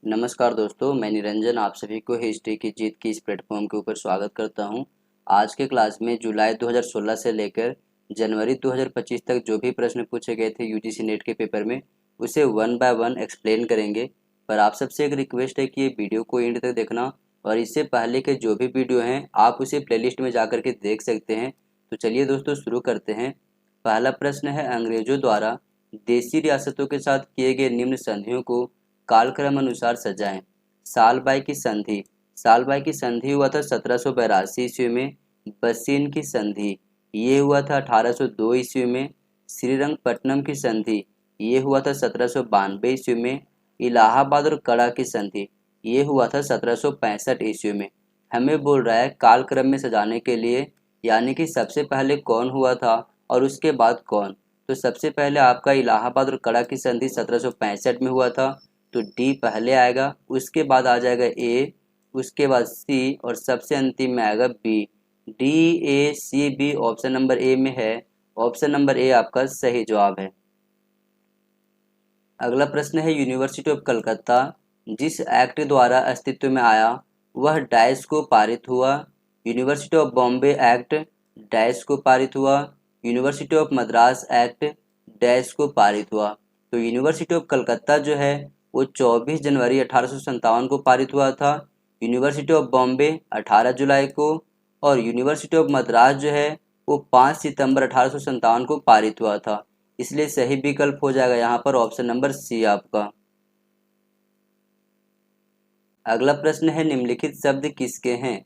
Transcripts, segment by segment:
नमस्कार दोस्तों, मैं निरंजन आप सभी को हिस्ट्री की जीत की इस प्लेटफॉर्म के ऊपर स्वागत करता हूं। आज के क्लास में जुलाई 2016 से लेकर जनवरी 2025 तक जो भी प्रश्न पूछे गए थे यूजीसी नेट के पेपर में, उसे वन बाय वन एक्सप्लेन करेंगे। पर आप सबसे एक रिक्वेस्ट है कि ये वीडियो को एंड तक देखना, और इससे पहले के जो भी वीडियो हैं आप उसे प्लेलिस्ट में जा के देख सकते हैं। तो चलिए दोस्तों शुरू करते हैं। पहला प्रश्न है, अंग्रेजों द्वारा देशी रियासतों के साथ किए गए निम्न संधियों को कालक्रम अनुसार सजाएं। सालबाई की संधि। सालबाई की संधि हुआ था 1782 ईस्वी में। बसीन की संधि ये हुआ था 1802 ईस्वी में। श्रीरंगपट्टनम की संधि ये हुआ था 1792 ईस्वी में। इलाहाबाद और कड़ा की संधि ये हुआ था 1765 ईस्वी में। हमें बोल रहा है कालक्रम में सजाने के लिए, यानी कि सबसे पहले कौन हुआ था और उसके बाद कौन। तो सबसे पहले आपका इलाहाबाद और कड़ा की संधि 1765 में हुआ था, तो डी पहले आएगा, उसके बाद आ जाएगा ए, उसके बाद सी और सबसे अंतिम में आएगा B. D A C B option number A में है। ऑप्शन नंबर ए आपका सही जवाब है। अगला प्रश्न है, यूनिवर्सिटी ऑफ कलकत्ता जिस एक्ट द्वारा अस्तित्व में आया वह डैश को पारित हुआ। University of Bombay act dash को पारित हुआ। University of Madras act dash को पारित हुआ। तो यूनिवर्सिटी ऑफ कलकत्ता जो है वो 24 जनवरी 1857 को पारित हुआ था। यूनिवर्सिटी ऑफ बॉम्बे 18 जुलाई को, और यूनिवर्सिटी ऑफ मद्रास जो है वो 5 सितंबर 1857 को पारित हुआ था। इसलिए सही विकल्प हो जाएगा यहाँ पर ऑप्शन नंबर सी आपका। अगला प्रश्न है, निम्नलिखित शब्द किसके हैं।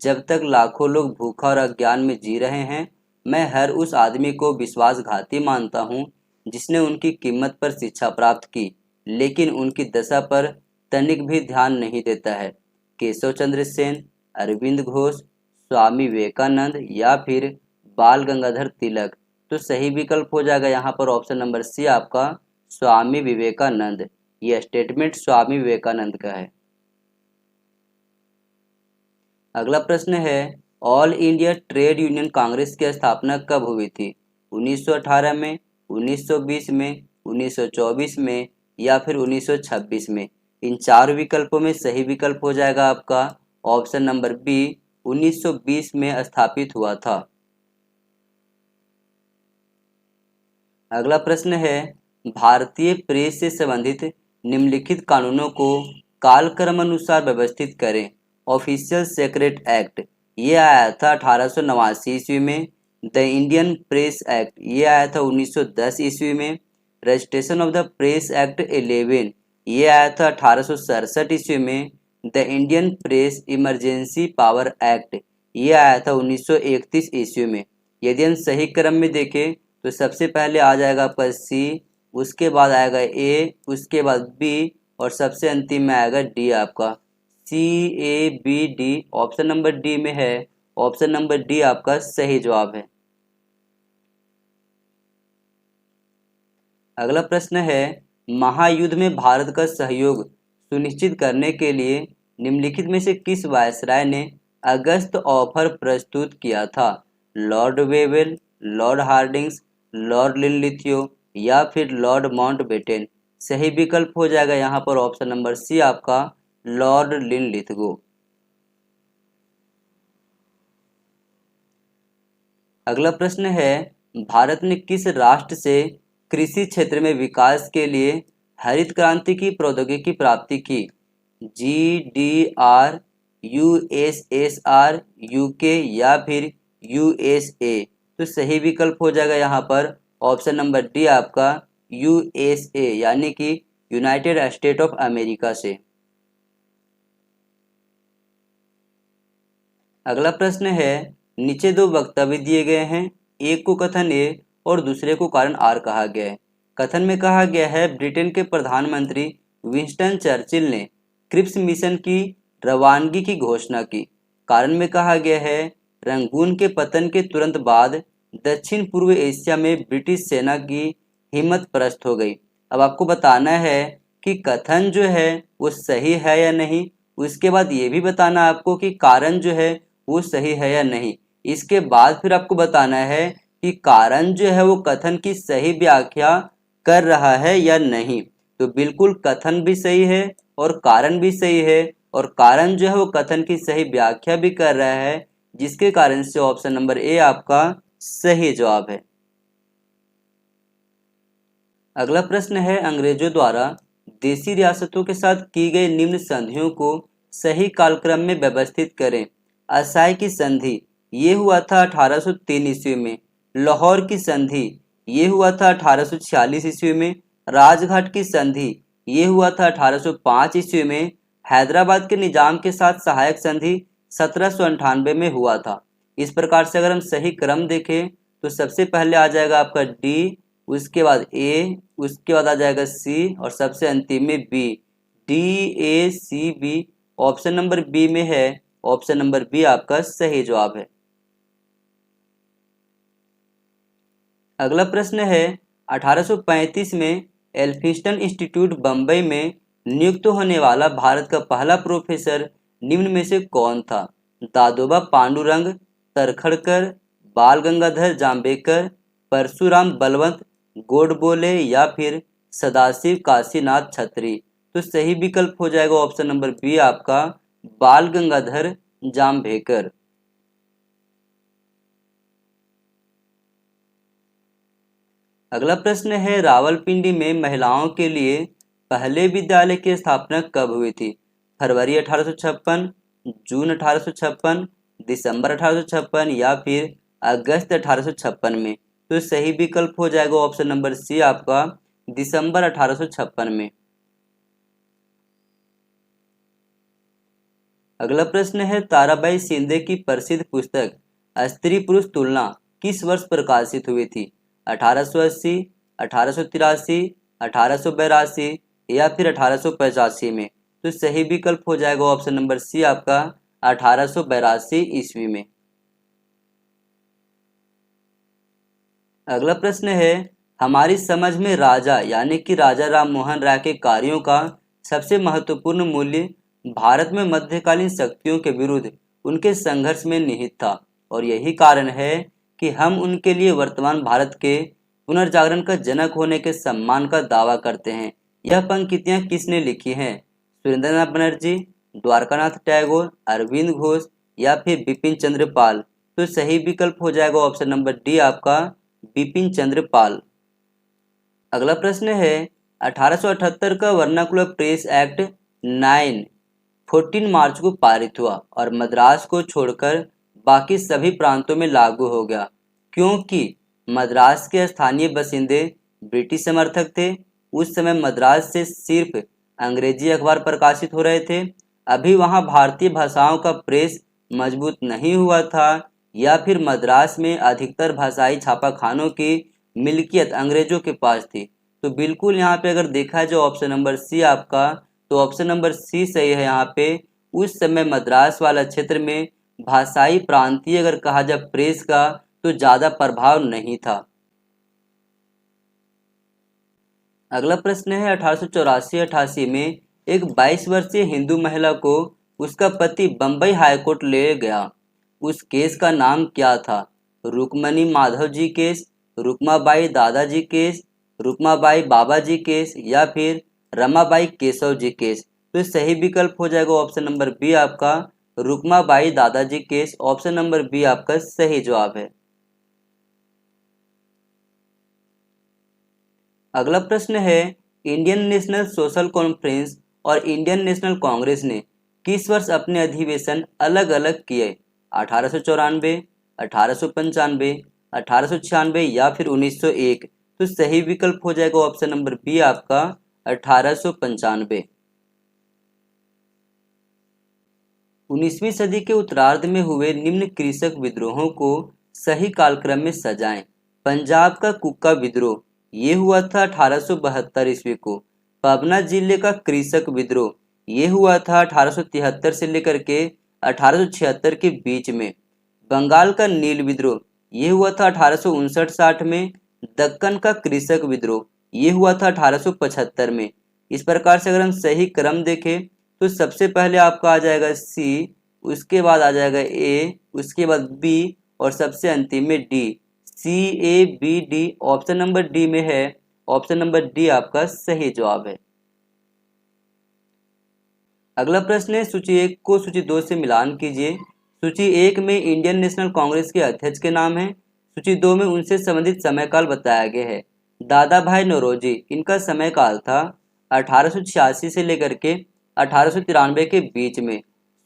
जब तक लाखों लोग भूखा और अज्ञान में जी रहे हैं, मैं हर उस आदमी को विश्वासघाती मानता हूँ जिसने उनकी कीमत पर शिक्षा प्राप्त की लेकिन उनकी दशा पर तनिक भी ध्यान नहीं देता है। केशव चंद्र सेन, अरविंद घोष, स्वामी विवेकानंद या फिर बाल गंगाधर तिलक। तो सही विकल्प हो जाएगा यहाँ पर ऑप्शन नंबर सी आपका, स्वामी विवेकानंद। यह स्टेटमेंट स्वामी विवेकानंद का है। अगला प्रश्न है, all India trade union Congress की स्थापना कब हुई थी। 1918 में, 1920 में, 1924 में या फिर 1926 में। इन चार विकल्पों में सही विकल्प हो जाएगा आपका ऑप्शन नंबर बी, 1920 में स्थापित हुआ था। अगला प्रश्न है, भारतीय प्रेस से संबंधित निम्नलिखित कानूनों को कालक्रम अनुसार व्यवस्थित करें। ऑफिशियल सेक्रेट एक्ट ये आया था 1889 ईस्वी में। द इंडियन प्रेस एक्ट ये आया था 1910 ईस्वी में। Registration of the press act 11 ये आया था 1867 ईस्वी में। The Indian press emergency power act ये आया था 1931 ईस्वी में। यदि हम सही क्रम में देखें तो सबसे पहले आ जाएगा आपका सी, उसके बाद आएगा ए, उसके बाद बी और सबसे अंतिम में आएगा डी आपका। C A B D option number D में है। ऑप्शन नंबर डी आपका सही जवाब है। अगला प्रश्न है, महायुद्ध में भारत का सहयोग सुनिश्चित करने के लिए निम्नलिखित में से किस वायसराय ने अगस्त ऑफर प्रस्तुत किया था। Lord Wavell, lord Hardinge, lord Linlithgow या फिर लॉर्ड माउंटबेटन। सही विकल्प हो जाएगा यहाँ पर ऑप्शन नंबर सी आपका, लॉर्ड लिनलिथगो। अगला प्रश्न है, भारत ने किस राष्ट्र से कृषि क्षेत्र में विकास के लिए हरित क्रांति की प्रौद्योगिकी प्राप्ति की। GDR, USSR, UK या फिर USA। तो सही विकल्प हो जाएगा यहाँ पर ऑप्शन नंबर डी आपका, USA यानी कि यूनाइटेड स्टेट ऑफ अमेरिका से। अगला प्रश्न है, नीचे दो वक्तव्य दिए गए हैं, एक को कथन ए और दूसरे को कारण आर कहा गया है। कथन में कहा गया है, ब्रिटेन के प्रधानमंत्री विंस्टन चर्चिल ने क्रिप्स मिशन की रवानगी की घोषणा की। कारण में कहा गया है, रंगून के पतन के तुरंत बाद दक्षिण पूर्व एशिया में ब्रिटिश सेना की हिम्मत पस्त हो गई। अब आपको बताना है कि कथन जो है वो सही है या नहीं, उसके बाद ये भी बताना आपको कि कारण जो है वो सही है या नहीं। इसके बाद फिर आपको बताना है कि कारण जो है वो कथन की सही व्याख्या कर रहा है या नहीं। तो बिल्कुल कथन भी सही है और कारण भी सही है, और कारण जो है वो कथन की सही व्याख्या भी कर रहा है, जिसके कारण से ऑप्शन नंबर ए आपका सही जवाब है। अगला प्रश्न है, अंग्रेजों द्वारा देशी रियासतों के साथ की गई निम्न संधियों को सही कालक्रम में व्यवस्थित करें। असाई की संधि ये हुआ था 1803 ईस्वी में। लाहौर की संधि ये हुआ था 1846 ईस्वी में। राजघाट की संधि ये हुआ था 1805 ईस्वी में। हैदराबाद के निजाम के साथ सहायक संधि 1798 में हुआ था। इस प्रकार से अगर हम सही क्रम देखें तो सबसे पहले आ जाएगा आपका डी, उसके बाद ए, उसके बाद आ जाएगा सी, और सबसे अंतिम में B. D A C B, option number B में है। ऑप्शन नंबर बी आपका सही जवाब है। अगला प्रश्न है, 1835 में एल्फिंस्टन इंस्टीट्यूट बम्बई में नियुक्त होने वाला भारत का पहला प्रोफेसर निम्न में से कौन था? दादोबा पांडुरंग तरखड़कर, बाल गंगाधर जाम्बेकर, परशुराम बलवंत गोडबोले या फिर सदाशिव काशीनाथ छत्री। तो सही विकल्प हो जाएगा ऑप्शन नंबर बी आपका बाल गंगाधर जाम्बेकर। अगला प्रश्न है, रावलपिंडी में महिलाओं के लिए पहले विद्यालय की स्थापना कब हुई थी? फरवरी 1856, जून 1856, दिसंबर 1856 या फिर अगस्त 1856 में। तो सही विकल्प हो जाएगा ऑप्शन नंबर सी आपका दिसंबर 1856 में। अगला प्रश्न है, ताराबाई शिंदे की प्रसिद्ध पुस्तक स्त्री पुरुष तुलना किस वर्ष प्रकाशित हुई थी? 1880, 1883, 1882 या फिर 1885 में। तो सही विकल्प हो जाएगा ऑप्शन नंबर सी आपका 1882 ईस्वी में। अगला प्रश्न है, हमारी समझ में राजा यानी कि राजा राम मोहन राय के कार्यों का सबसे महत्वपूर्ण मूल्य भारत में मध्यकालीन शक्तियों के विरुद्ध उनके संघर्ष में निहित था, और यही कारण है कि हम उनके लिए वर्तमान भारत के पुनर्जागरण का जनक होने के सम्मान का दावा करते हैं। यह पंक्तियां किसने लिखी हैं? सुरेंद्रनाथ बनर्जी, द्वारकानाथ टैगोर, अरविंद घोष या फिर बिपिन चंद्र पाल। तो सही विकल्प हो जाएगा ऑप्शन नंबर डी आपका बिपिन चंद्र पाल। अगला प्रश्न है, 1878 का वर्नाकुलर प्रेस एक्ट 9 14 मार्च को पारित हुआ और मद्रास को छोड़कर बाकी सभी प्रांतों में लागू हो गया, क्योंकि मद्रास के स्थानीय बासिंदे ब्रिटिश समर्थक थे। उस समय मद्रास से सिर्फ अंग्रेजी अखबार प्रकाशित हो रहे थे। अभी वहां भारतीय भाषाओं का प्रेस मजबूत नहीं हुआ था, या फिर मद्रास में अधिकतर भाषाई छापाखानों की मिल्कियत अंग्रेजों के पास थी। तो बिल्कुल यहाँ पे अगर देखा जाए ऑप्शन नंबर सी आपका, तो ऑप्शन नंबर सी सही है। यहाँ पे उस समय मद्रास वाला क्षेत्र में भाषाई प्रांतीय अगर कहा जाए प्रेस का तो ज़्यादा प्रभाव नहीं था। अगला प्रश्न है, 1884-88 में एक 22 वर्षीय हिंदू महिला को उसका पति बम्बई हाईकोर्ट ले गया। उस केस का नाम क्या था? रुक्मणी माधव जी केस, रुक्माबाई दादाजी केस, रुक्माबाई बाबाजी केस या फिर रमाबाई केशव जी केस। तो सही विकल्प हो जाएगा ऑप्शन नंबर बी आपका रुक्माबाई दादाजी केस। ऑप्शन नंबर बी आपका सही जवाब है। अगला प्रश्न है, इंडियन नेशनल सोशल कॉन्फ्रेंस और इंडियन नेशनल कांग्रेस ने किस वर्ष अपने अधिवेशन अलग अलग किए? 1894, 1895, 1896 या फिर 1901। तो सही विकल्प हो जाएगा ऑप्शन नंबर बी आपका 1895। 19वीं सदी के उत्तरार्ध में हुए निम्न कृषक विद्रोहों को सही कालक्रम में सजाएं। पंजाब का कुक्का विद्रोह ये हुआ था 1872 ईस्वी को। पबना जिले का कृषक विद्रोह ये हुआ था 1873 से लेकर के 1876 के बीच में। बंगाल का नील विद्रोह ये हुआ था 1859-60 में। दक्कन का कृषक विद्रोह ये हुआ था 1875 में। इस प्रकार से अगर हम सही क्रम देखें तो सबसे पहले आपका आ जाएगा सी, उसके बाद आ जाएगा ए, उसके बाद बी और सबसे अंतिम में D. CABD option number D में है। ऑप्शन नंबर डी आपका सही जवाब है। अगला प्रश्न है, सूची 1 को सूची 2 से मिलान कीजिए। सूची 1 में इंडियन नेशनल कांग्रेस के अध्यक्ष के नाम है। सूची 2 में उनसे संबंधित समय काल बताया गया है। दादा भाई नौरोजी, इनका समय काल था 1886 से लेकर के 1893 के बीच में।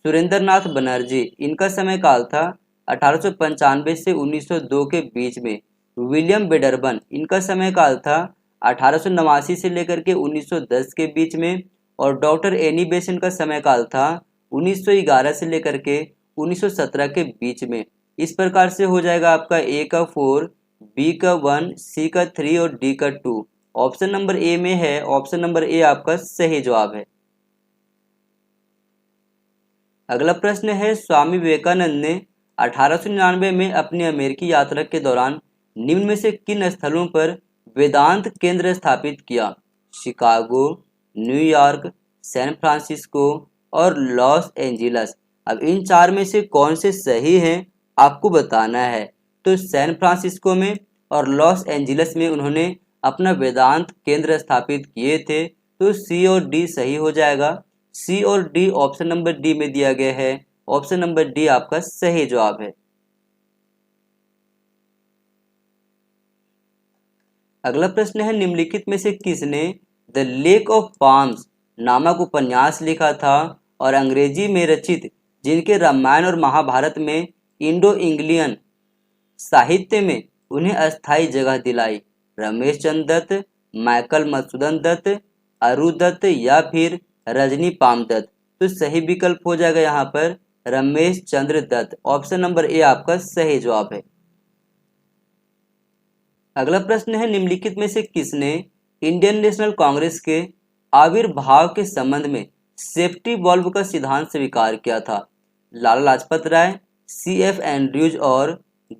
सुरेंद्र नाथ बनर्जी, इनका समय काल था 1895 से 1902 के बीच में। विलियम बेडरबन, इनका समय काल था 1889 से लेकर के 1910 के बीच में। और डॉक्टर एनी बेसेंट का समय काल था 1911 से लेकर के 1917 के बीच में। इस प्रकार से हो जाएगा आपका ए का 4, बी का 1, सी का 3 और डी का 2। ऑप्शन नंबर ए में है। ऑप्शन नंबर ए आपका सही जवाब है। अगला प्रश्न है, स्वामी विवेकानंद ने 1899 में अपनी अमेरिकी यात्रा के दौरान निम्न में से किन स्थलों पर वेदांत केंद्र स्थापित किया? शिकागो, न्यूयॉर्क, सैन फ्रांसिस्को और लॉस एंजिलस। अब इन चार में से कौन से सही हैं आपको बताना है। तो सैन फ्रांसिस्को में और लॉस एंजिलस में उन्होंने अपना वेदांत केंद्र स्थापित किए थे। तो सी और डी सही हो जाएगा। सी और डी ऑप्शन नंबर डी में दिया गया है। ऑप्शन नंबर डी आपका सही जवाब है। अगला प्रश्न है, निम्नलिखित में से किसने द लेक ऑफ पाम्स नामक उपन्यास लिखा था और अंग्रेजी में रचित जिनके रामायण और महाभारत में इंडो इंग्लियन साहित्य में उन्हें अस्थायी जगह दिलाई? रमेश चंद्र दत्त, माइकल मधुसूदन दत्त, अरु दत्त या फिर रजनी पाम दत्त। तो सही विकल्प हो जाएगा यहाँ पर रमेश चंद्र दत्त। ऑप्शन नंबर ए आपका सही जवाब है। अगला प्रश्न है, निम्नलिखित में से किसने इंडियन नेशनल कांग्रेस के आविर्भाव के संबंध में सेफ्टी वॉल्व का सिद्धांत स्वीकार किया था? लाला लाजपत राय, CF एंड्रयूज और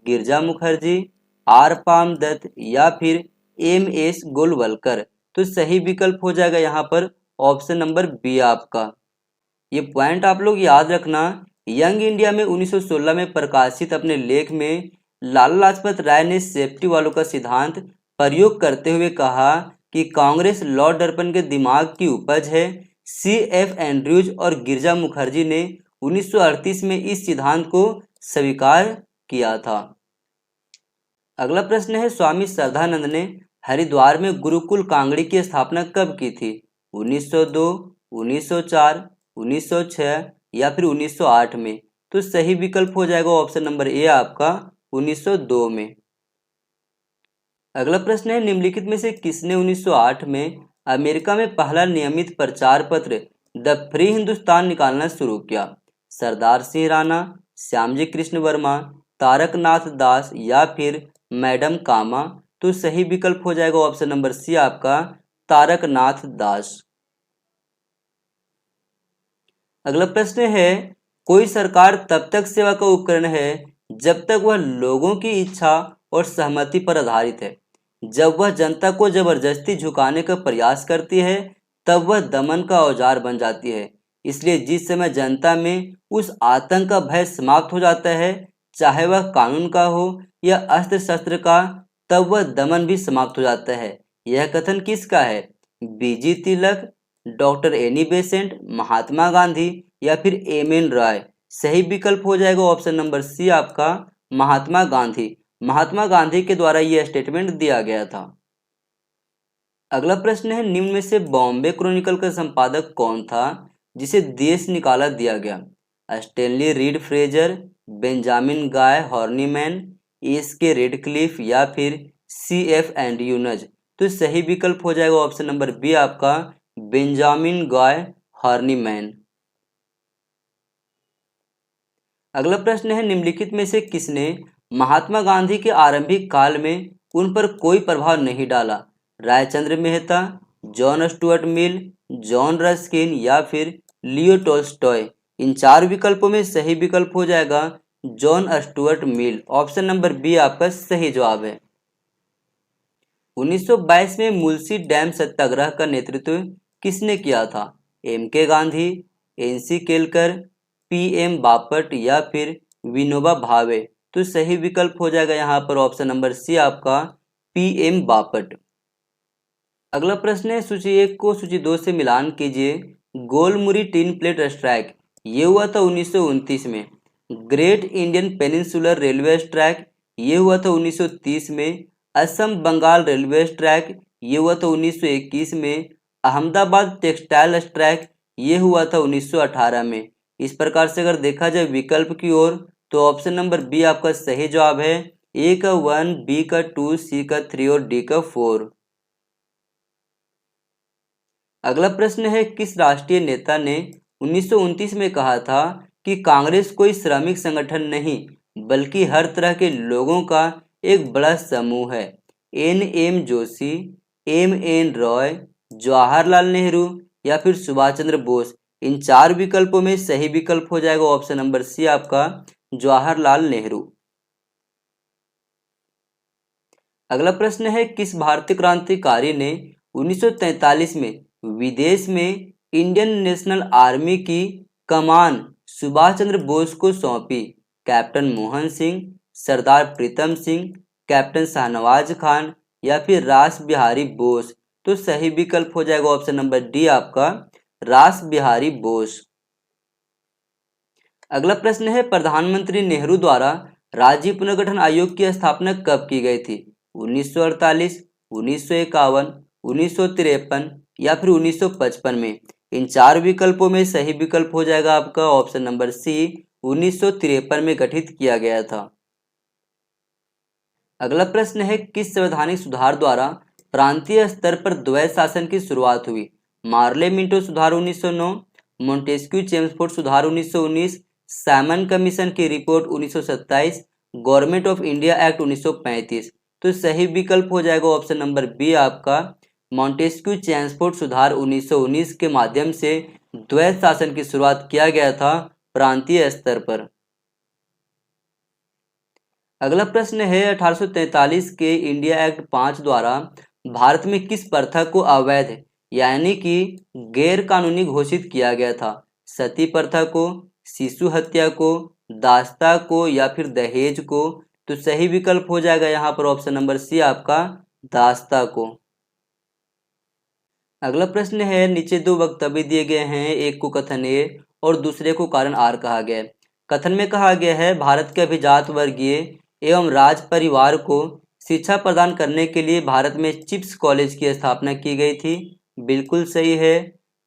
गिरजा मुखर्जी, आर पामदत्त या फिर MS गोलवलकर। तो सही विकल्प हो जाएगा यहाँ पर ऑप्शन नंबर बी आपका। ये पॉइंट आप लोग याद रखना। यंग इंडिया में 1916 में प्रकाशित अपने लेख में लाला लाजपत राय ने सेफ्टी वालों का सिद्धांत प्रयोग करते हुए कहा कि कांग्रेस लॉर्ड डर्पन के दिमाग की उपज है। CF एंड्रयूज और गिरजा मुखर्जी ने 1938 में इस सिद्धांत को स्वीकार किया था। अगला प्रश्न है, स्वामी श्रद्धानंद ने हरिद्वार में गुरुकुल कांगड़ी की स्थापना कब की थी? 1902, 1904, 1906 या फिर 1908 में। तो सही विकल्प हो जाएगा ऑप्शन नंबर ए आपका 1902 में। अगला प्रश्न है, निम्नलिखित में से किसने 1908 में अमेरिका में पहला नियमित प्रचार पत्र द फ्री हिंदुस्तान निकालना शुरू किया? सरदार सिंह राणा, श्यामजी कृष्ण वर्मा, तारकनाथ दास या फिर मैडम कामा। तो सही विकल्प हो जाएगा ऑप्शन नंबर सी आपका तारकनाथ दास। अगला प्रश्न है, कोई सरकार तब तक सेवा का उपकरण है जब तक वह लोगों की इच्छा और सहमति पर आधारित है। जब वह जनता को जबरदस्ती झुकाने का प्रयास करती है तब वह दमन का औजार बन जाती है। इसलिए जिस समय जनता में उस आतंक का भय समाप्त हो जाता है, चाहे वह कानून का हो या अस्त्र शस्त्र का, तब वह दमन भी समाप्त हो जाता है। यह कथन किसका है? BG तिलक, doctor Annie Besant, Mahatma Gandhi या फिर MN रॉय। सही विकल्प हो जाएगा ऑप्शन नंबर सी आपका महात्मा गांधी। महात्मा गांधी के द्वारा यह स्टेटमेंट दिया गया था। अगला प्रश्न है, निम्न में से बॉम्बे क्रॉनिकल का संपादक कौन था जिसे देश निकाला दिया गया? स्टेनली रीड फ्रेजर, बेंजामिन गाय हॉर्नीमैन, SK रेडक्लिफ या फिर CF एंड्रयूज। तो सही विकल्प हो जाएगा ऑप्शन नंबर बी आपका बेंजामिन गाय हॉर्नीमैन। अगला प्रश्न है, निम्नलिखित में से किसने महात्मा गांधी के आरंभिक काल में उन पर कोई प्रभाव नहीं डाला? रायचंद्र मेहता, जॉन स्टुअर्ट मिल, जॉन रस्किन या फिर लियो टॉल्स्टॉय। इन चार विकल्पों में सही विकल्प हो जाएगा John Stuart Mill. Option number B आपका सही जवाब है। 1922 में मुलसी डैम सत्याग्रह का नेतृत्व किसने किया था? MK Gandhi, NC Kelkar, PM Bapat या फिर विनोबा भावे। तो सही विकल्प हो जाएगा यहाँ पर ऑप्शन नंबर सी आपका PM बापट। अगला प्रश्न है, सूची 1 को सूची 2 से मिलान कीजिए। गोलमुरी टिन प्लेट स्ट्राइक ये हुआ था 1929 में। Great Indian peninsular railway strike ये हुआ था 1930 में। असम बंगाल रेलवे स्ट्राइक ये हुआ था 1921 में। अहमदाबाद टेक्सटाइल स्ट्राइक ये हुआ था 1918 में। इस प्रकार से अगर देखा जाए विकल्प की ओर तो ऑप्शन नंबर बी आपका सही जवाब है। ए का 1, बी का 2, सी का 3 और डी का 4। अगला प्रश्न है, किस राष्ट्रीय नेता ने 1929 में कहा था कि कांग्रेस कोई श्रमिक संगठन नहीं बल्कि हर तरह के लोगों का एक बड़ा समूह है? NM जोशी, MN रॉय, जवाहरलाल नेहरू या फिर सुभाष चंद्र बोस? इन 4 विकल्पों में सही विकल्प हो जाएगा ऑप्शन नंबर सी आपका जवाहरलाल नेहरू। अगला प्रश्न है, किस भारतीय क्रांतिकारी ने 1943 में विदेश में इंडियन नेशनल आर्मी की कमान सुभाष चंद्र बोस को सौंपी? कैप्टन मोहन सिंह, सरदार प्रीतम सिंह, कैप्टन शाहनवाज खान या फिर रास बिहारी बोस? तो सही विकल्प हो जाएगा ऑप्शन नंबर डी आपका रास बिहारी बोस। अगला प्रश्न है, प्रधानमंत्री नेहरू द्वारा राज्य पुनर्गठन आयोग की स्थापना कब की गई थी? 1948, 1951, 1953 या फिर 1955 में? इन 4 विकल्पों में सही विकल्प हो जाएगा आपका ऑप्शन नंबर सी 1953 में गठित किया गया था। अगला प्रश्न है, किस संवैधानिक सुधार द्वारा प्रांतीय स्तर पर द्वैध शासन की शुरुआत हुई? मार्ले मिंटो सुधार 1909, मोंटेस्क्यू चेम्सफोर्ड सुधार 1919, सैमन कमीशन की report 1927, government of India act 1935? तो सही विकल्प हो जाएगा ऑप्शन नंबर बी आपका मोंटेस्क्यू चेम्सफोर्ड सुधार 1919 के माध्यम से द्वैध शासन की शुरुआत किया गया था प्रांतीय स्तर पर। अगला प्रश्न है, 1843 के इंडिया एक्ट 5 द्वारा भारत में किस प्रथा को अवैध यानी कि गैर कानूनी घोषित किया गया था? सती प्रथा को, शिशु हत्या को, दास्ता को या फिर दहेज को? तो सही विकल्प हो जाएगा यहाँ पर ऑप्शन नंबर सी आपका दास्ता को। अगला प्रश्न है, नीचे 2 वक्तव्य दिए गए हैं, एक को कथन ए और दूसरे को कारण आर कहा गया है। कथन में कहा गया है, भारत के अभिजात वर्गीय एवं राज परिवार को शिक्षा प्रदान करने के लिए भारत में चिप्स कॉलेज की स्थापना की गई थी। बिल्कुल सही है।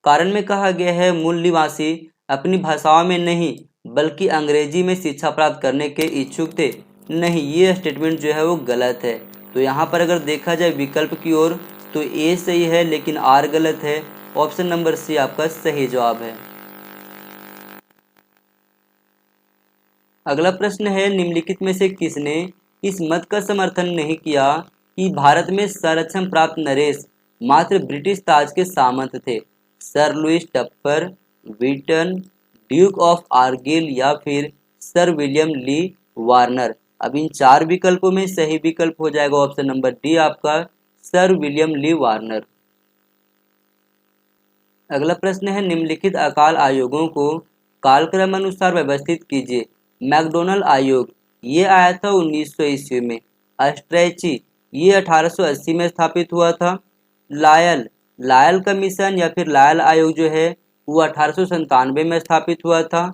कारण में कहा गया है, मूल निवासी अपनी भाषाओं में नहीं बल्कि अंग्रेजी में शिक्षा प्राप्त करने के इच्छुक थे। नहीं, ये स्टेटमेंट जो है वो गलत है। तो यहाँ पर अगर देखा जाए विकल्प की ओर तो ए सही है लेकिन आर गलत है। ऑप्शन नंबर सी आपका सही जवाब है। अगला प्रश्न है, निम्नलिखित में से किसने इस मत का समर्थन नहीं किया कि भारत में संरक्षण प्राप्त नरेश मात्र ब्रिटिश ताज के सामंत थे? Sir Louis Tupper, Wilton, duke of Argyll या फिर सर विलियम ली वार्नर? अब इन 4 विकल्पों में सही विकल्प हो जाएगा ऑप्शन नंबर डी आपका सर विलियम ली वार्नर। अगला प्रश्न है, निम्नलिखित अकाल आयोगों को कालक्रम अनुसार व्यवस्थित कीजिए। मैकडोनल्ड आयोग ये आया था 1900 ईस्वी में। अस्ट्रेची ये 1880 में स्थापित हुआ था। लायल कमीशन या फिर लायल आयोग जो है वो 1897 में स्थापित हुआ था।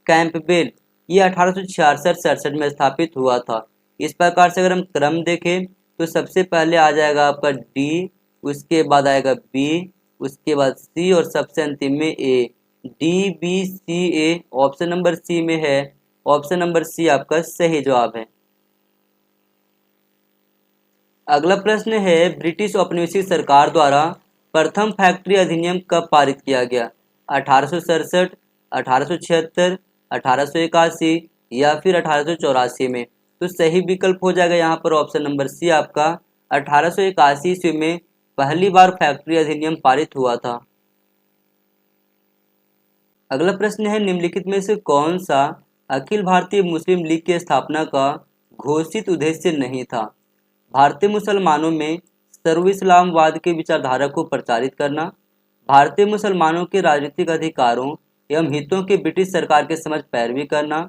कैंपबेल ये 1866-67 में स्थापित हुआ था। इस प्रकार से अगर हम क्रम देखें तो सबसे पहले आ जाएगा आपका डी, उसके बाद आएगा बी, उसके बाद सी और सबसे अंतिम में A. D B C A option number C में है। ऑप्शन नंबर सी आपका सही जवाब है। अगला प्रश्न है, ब्रिटिश औपनिवेशिक सरकार द्वारा प्रथम फैक्ट्री अधिनियम कब पारित किया गया? 1867, 1876, 1881 या फिर 1884 में? तो सही विकल्प हो जाएगा यहाँ पर ऑप्शन नंबर सी आपका 1881 ईस्वी में पहली बार फैक्ट्री अधिनियम पारित हुआ था। अगला प्रश्न है, निम्नलिखित में से कौन सा अखिल भारतीय मुस्लिम लीग की स्थापना का घोषित उद्देश्य नहीं था? भारतीय मुसलमानों में सर्व इस्लामवाद के विचारधारा को प्रचारित करना, भारतीय मुसलमानों के राजनीतिक अधिकारों एवं हितों के ब्रिटिश सरकार के समझ पैरवी करना,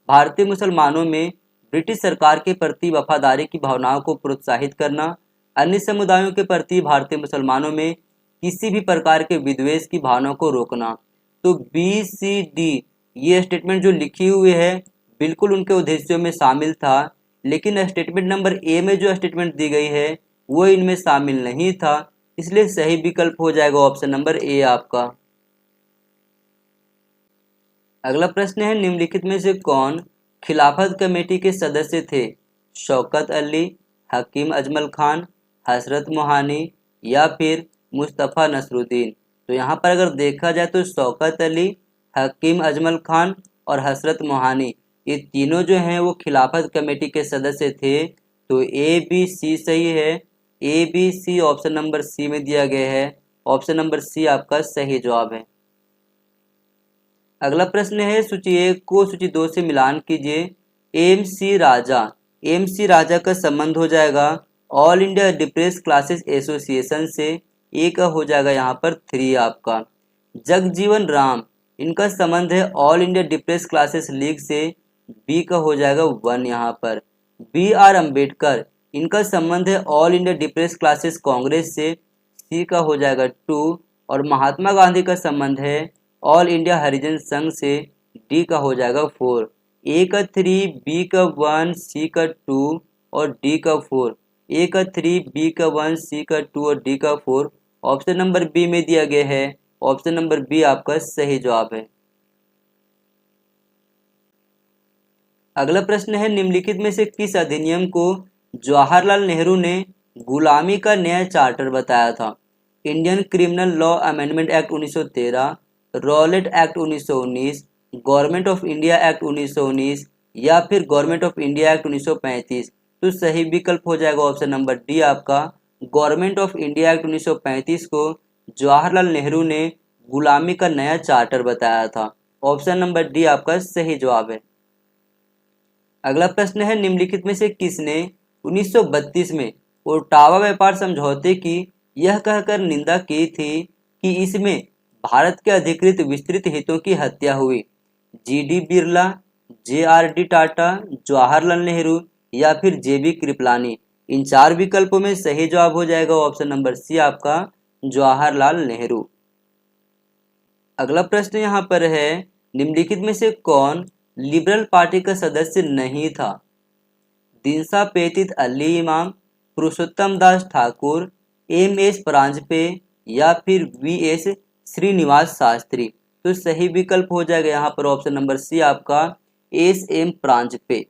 भारतीय मुसलमानों में ब्रिटिश सरकार के प्रति वफादारी की भावनाओं को प्रोत्साहित करना, अन्य समुदायों के प्रति भारतीय मुसलमानों में किसी भी प्रकार के विद्वेष की भावना को रोकना। तो बी सी डी ये स्टेटमेंट जो लिखी हुई है बिल्कुल उनके उद्देश्यों में शामिल था, लेकिन स्टेटमेंट नंबर ए में जो स्टेटमेंट दी गई है वो इनमें शामिल नहीं था, इसलिए सही विकल्प हो जाएगा ऑप्शन नंबर ए आपका। अगला प्रश्न है, निम्नलिखित में से कौन खिलाफत कमेटी के सदस्य थे? शौकत अली, हकीम अजमल खान, हसरत मोहानी या फिर मुस्तफ़ा नसरुद्दीन। तो यहाँ पर अगर देखा जाए तो शौकत अली, हकीम अजमल खान और हसरत मोहानी ये तीनों जो हैं वो खिलाफत कमेटी के सदस्य थे। तो ए बी सी सही है, A B C option number C में दिया गया है, ऑप्शन नंबर सी आपका सही जवाब है। अगला प्रश्न है, सूची 1 को सूची 2 से मिलान कीजिए। एम सी राजा का संबंध हो जाएगा all India depress classes association से, ए का हो जाएगा यहाँ पर 3 आपका। जगजीवन राम इनका संबंध है all India depress classes league से, बी का हो जाएगा 1 यहाँ पर। बी आर अम्बेडकर इनका संबंध है all India depress classes Congress से, सी का हो जाएगा 2। और महात्मा गांधी का संबंध है ऑल इंडिया हरिजन संघ से, डी का हो जाएगा 4। ए का 3, बी का 1, सी का 2 और डी का 4। ए का 3, बी का 1, सी का 2 और डी का 4 ऑप्शन नंबर बी में दिया गया है, ऑप्शन नंबर बी आपका सही जवाब है। अगला प्रश्न है, निम्नलिखित में से किस अधिनियम को जवाहरलाल नेहरू ने गुलामी का नया चार्टर बताया था? Indian criminal law amendment act 1913, Rowlatt act 1919, government of India act 1919 या फिर गवर्नमेंट ऑफ इंडिया एक्ट 1935। तो सही विकल्प हो जाएगा ऑप्शन नंबर डी आपका, गवर्नमेंट ऑफ इंडिया एक्ट 1935 को जवाहरलाल नेहरू ने गुलामी का नया चार्टर बताया था, ऑप्शन नंबर डी आपका सही जवाब है। अगला प्रश्न है, निम्नलिखित में से किसने 1932 में ओटावा व्यापार समझौते की यह कहकर निंदा की थी कि इसमें भारत के अधिकृत विस्तृत हितों की हत्या हुई? जी.डी. बिरला, जे.आर.डी. टाटा, जवाहरलाल नेहरू या फिर जे.बी. कृपलानी। इन 4 विकल्पों में सही जवाब हो जाएगा ऑप्शन नंबर सी आपका, जवाहरलाल नेहरू। अगला प्रश्न यहाँ पर है, निम्नलिखित में से कौन लिबरल पार्टी का सदस्य नहीं था? दिनसा पेतित अली इमाम, पुरुषोत्तम दास ठाकुर, एम एस परांजपे या फिर वी एस श्रीनिवास शास्त्री। तो सही विकल्प हो जाएगा यहाँ पर ऑप्शन नंबर सी आपका, एस एम परांजपे।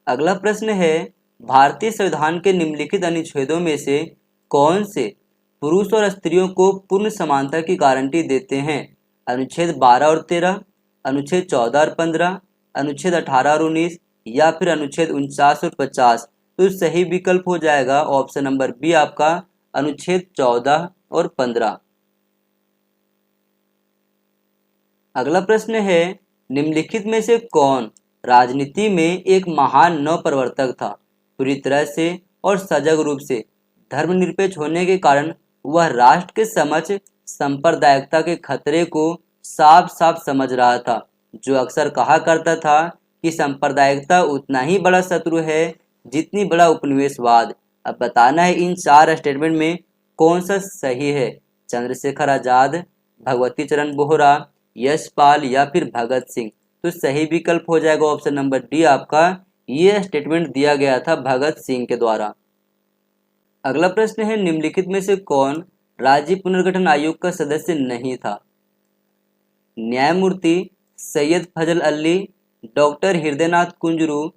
अगला प्रश्न है, भारतीय संविधान के निम्नलिखित अनुच्छेदों में से कौन से पुरुष और स्त्रियों को पूर्ण समानता की गारंटी देते हैं? अनुच्छेद 12 और 13, अनुच्छेद 14 और 15, अनुच्छेद 18 और 19 या फिर अनुच्छेद 49 और 50। तो सही विकल्प हो जाएगा ऑप्शन नंबर बी आपका, अनुच्छेद 14 और 15। अगला प्रश्न है, निम्नलिखित में से कौन राजनीति में एक महान नव प्रवर्तक था? पूरी तरह से और सजग रूप से धर्मनिरपेक्ष होने के कारण वह राष्ट्र के समक्ष सांप्रदायिकता के खतरे को साफ साफ समझ रहा था, जो अक्सर कहा करता था कि सांप्रदायिकता उतना ही बड़ा शत्रु है जितनी बड़ा उपनिवेशवाद। अब बताना है इन 4 स्टेटमेंट में कौन सा सही है? चंद्रशेखर आजाद, भगवती चरण बोहरा, यशपाल या फिर भगत सिंह। तो सही विकल्प हो जाएगा ऑप्शन नंबर डी आपका, ये स्टेटमेंट दिया गया था भगत सिंह के द्वारा। अगला प्रश्न है, निम्नलिखित में से कौन राज्य पुनर्गठन आयोग का सदस्य नहीं था? न्यायमूर्ति सैयद फजल अली, डॉक्टर हृदयनाथ कुंजरू,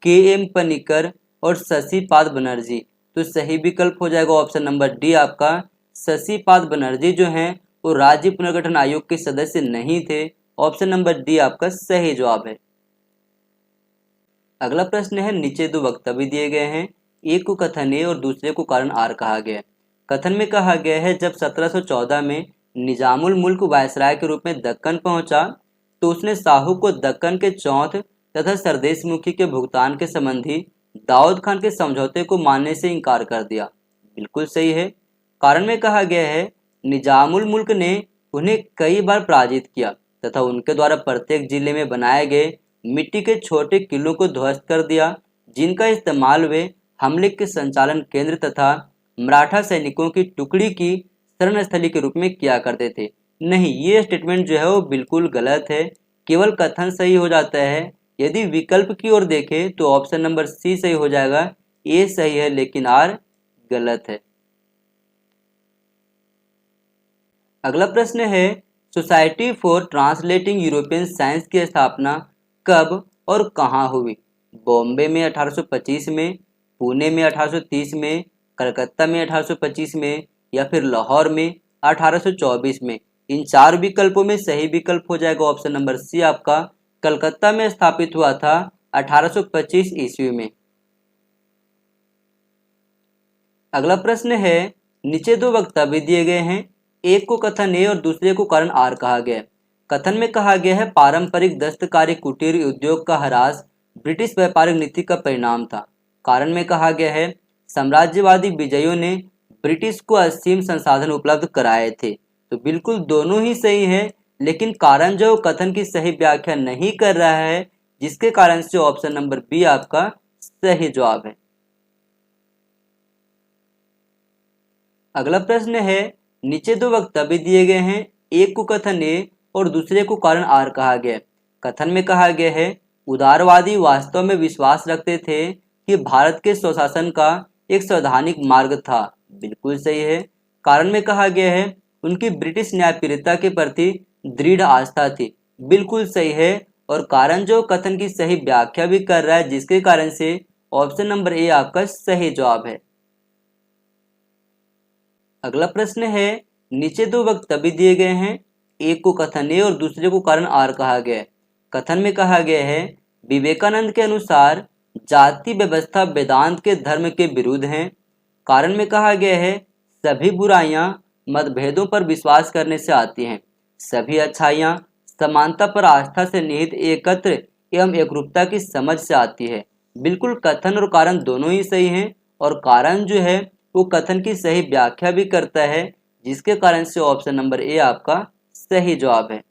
के एम पनिकर और शशिपाद बनर्जी। तो सही विकल्प हो जाएगा ऑप्शन नंबर डी आपका, शशिपाद बनर्जी जो हैं वो राज्य पुनर्गठन आयोग के सदस्य नहीं थे, ऑप्शन नंबर डी आपका सही जवाब है। अगला प्रश्न है, नीचे 2 वक्तव्य दिए गए हैं, एक को कथन ए और दूसरे को कारण आर कहा गया है। कथन में कहा गया है, जब 1714 में निजामुल मुल्क वायसराय के रूप में दक्कन पहुंचा तो उसने साहू को दक्कन के चौथ तथा सरदेश मुखी के भुगतान के संबंधी दाऊद खान के समझौते को मानने से इनकार कर दिया। बिल्कुल सही है। कारण में कहा गया है, निजामुल मुल्क ने उन्हें कई बार पराजित किया तथा उनके द्वारा प्रत्येक जिले में बनाए गए मिट्टी के छोटे किलों को ध्वस्त कर दिया, जिनका इस्तेमाल वे हमले के संचालन केंद्र तथा मराठा सैनिकों की टुकड़ी की शरण स्थली के रूप में किया करते थे। नहीं, ये स्टेटमेंट जो है वो बिल्कुल गलत है, केवल कथन सही हो जाता है। यदि विकल्प की ओर देखें तो ऑप्शन नंबर सी सही हो जाएगा, ए सही है लेकिन आर गलत है। अगला प्रश्न है, society for translating European science की स्थापना कब और कहाँ हुई? बॉम्बे में 1825 में, पुणे में 1830 में, कलकत्ता में 1825 में या फिर लाहौर में 1824 में। इन चार विकल्पों में सही विकल्प हो जाएगा ऑप्शन नंबर सी आपका, कलकत्ता में स्थापित हुआ था 1825 ईस्वी में। अगला प्रश्न है, नीचे दो वक्तव्य दिए गए हैं, एक को कथन ए और दूसरे को कारण आर कहा गया है। कथन में कहा गया है पारंपरिक दस्तकारी कुटीर उद्योग का ह्रास ब्रिटिश व्यापारिक नीति का परिणाम था। कारण में कहा गया है साम्राज्यवादी विजयों ने ब्रिटिश को असीम संसाधन उपलब्ध कराए थे। तो बिल्कुल दोनों ही सही है, लेकिन कारण जो कथन की सही व्याख्या नहीं कर रहा है, जिसके कारण से ऑप्शन नंबर बी आपका सही जवाब है। अगला प्रश्न है, नीचे दो वक्तव्य दिए गए हैं, एक को कथन ए और दूसरे को कारण आर कहा गया है। कथन में कहा गया है उदारवादी वास्तव में विश्वास रखते थे कि भारत के स्वशासन का एक संवैधानिक मार्ग था। बिल्कुल सही है। कारण में कहा गया है उनकी ब्रिटिश न्यायप्रियता के प्रति दृढ़ आस्था थी। बिल्कुल सही है। और कारण जो कथन की सही व्याख्या भी कर रहा है, जिसके कारण से ऑप्शन नंबर ए आपका सही जवाब है। अगला प्रश्न है, नीचे दो वक्तव्य दिए गए हैं, एक को कथन ए और दूसरे को कारण आर कहा गया है। कथन में कहा गया है विवेकानंद के अनुसार जाति व्यवस्था वेदांत के धर्म के विरुद्ध है। कारण में कहा गया है सभी बुराइयां मतभेदों पर विश्वास करने से आती हैं, सभी अच्छाइयां समानता पर आस्था से निहित एकत्र एवं एकरूपता की समझ से आती है। बिल्कुल कथन और कारण दोनों ही सही हैं, और कारण जो है वो कथन की सही व्याख्या भी करता है, जिसके कारण से ऑप्शन नंबर ए आपका सही जवाब है।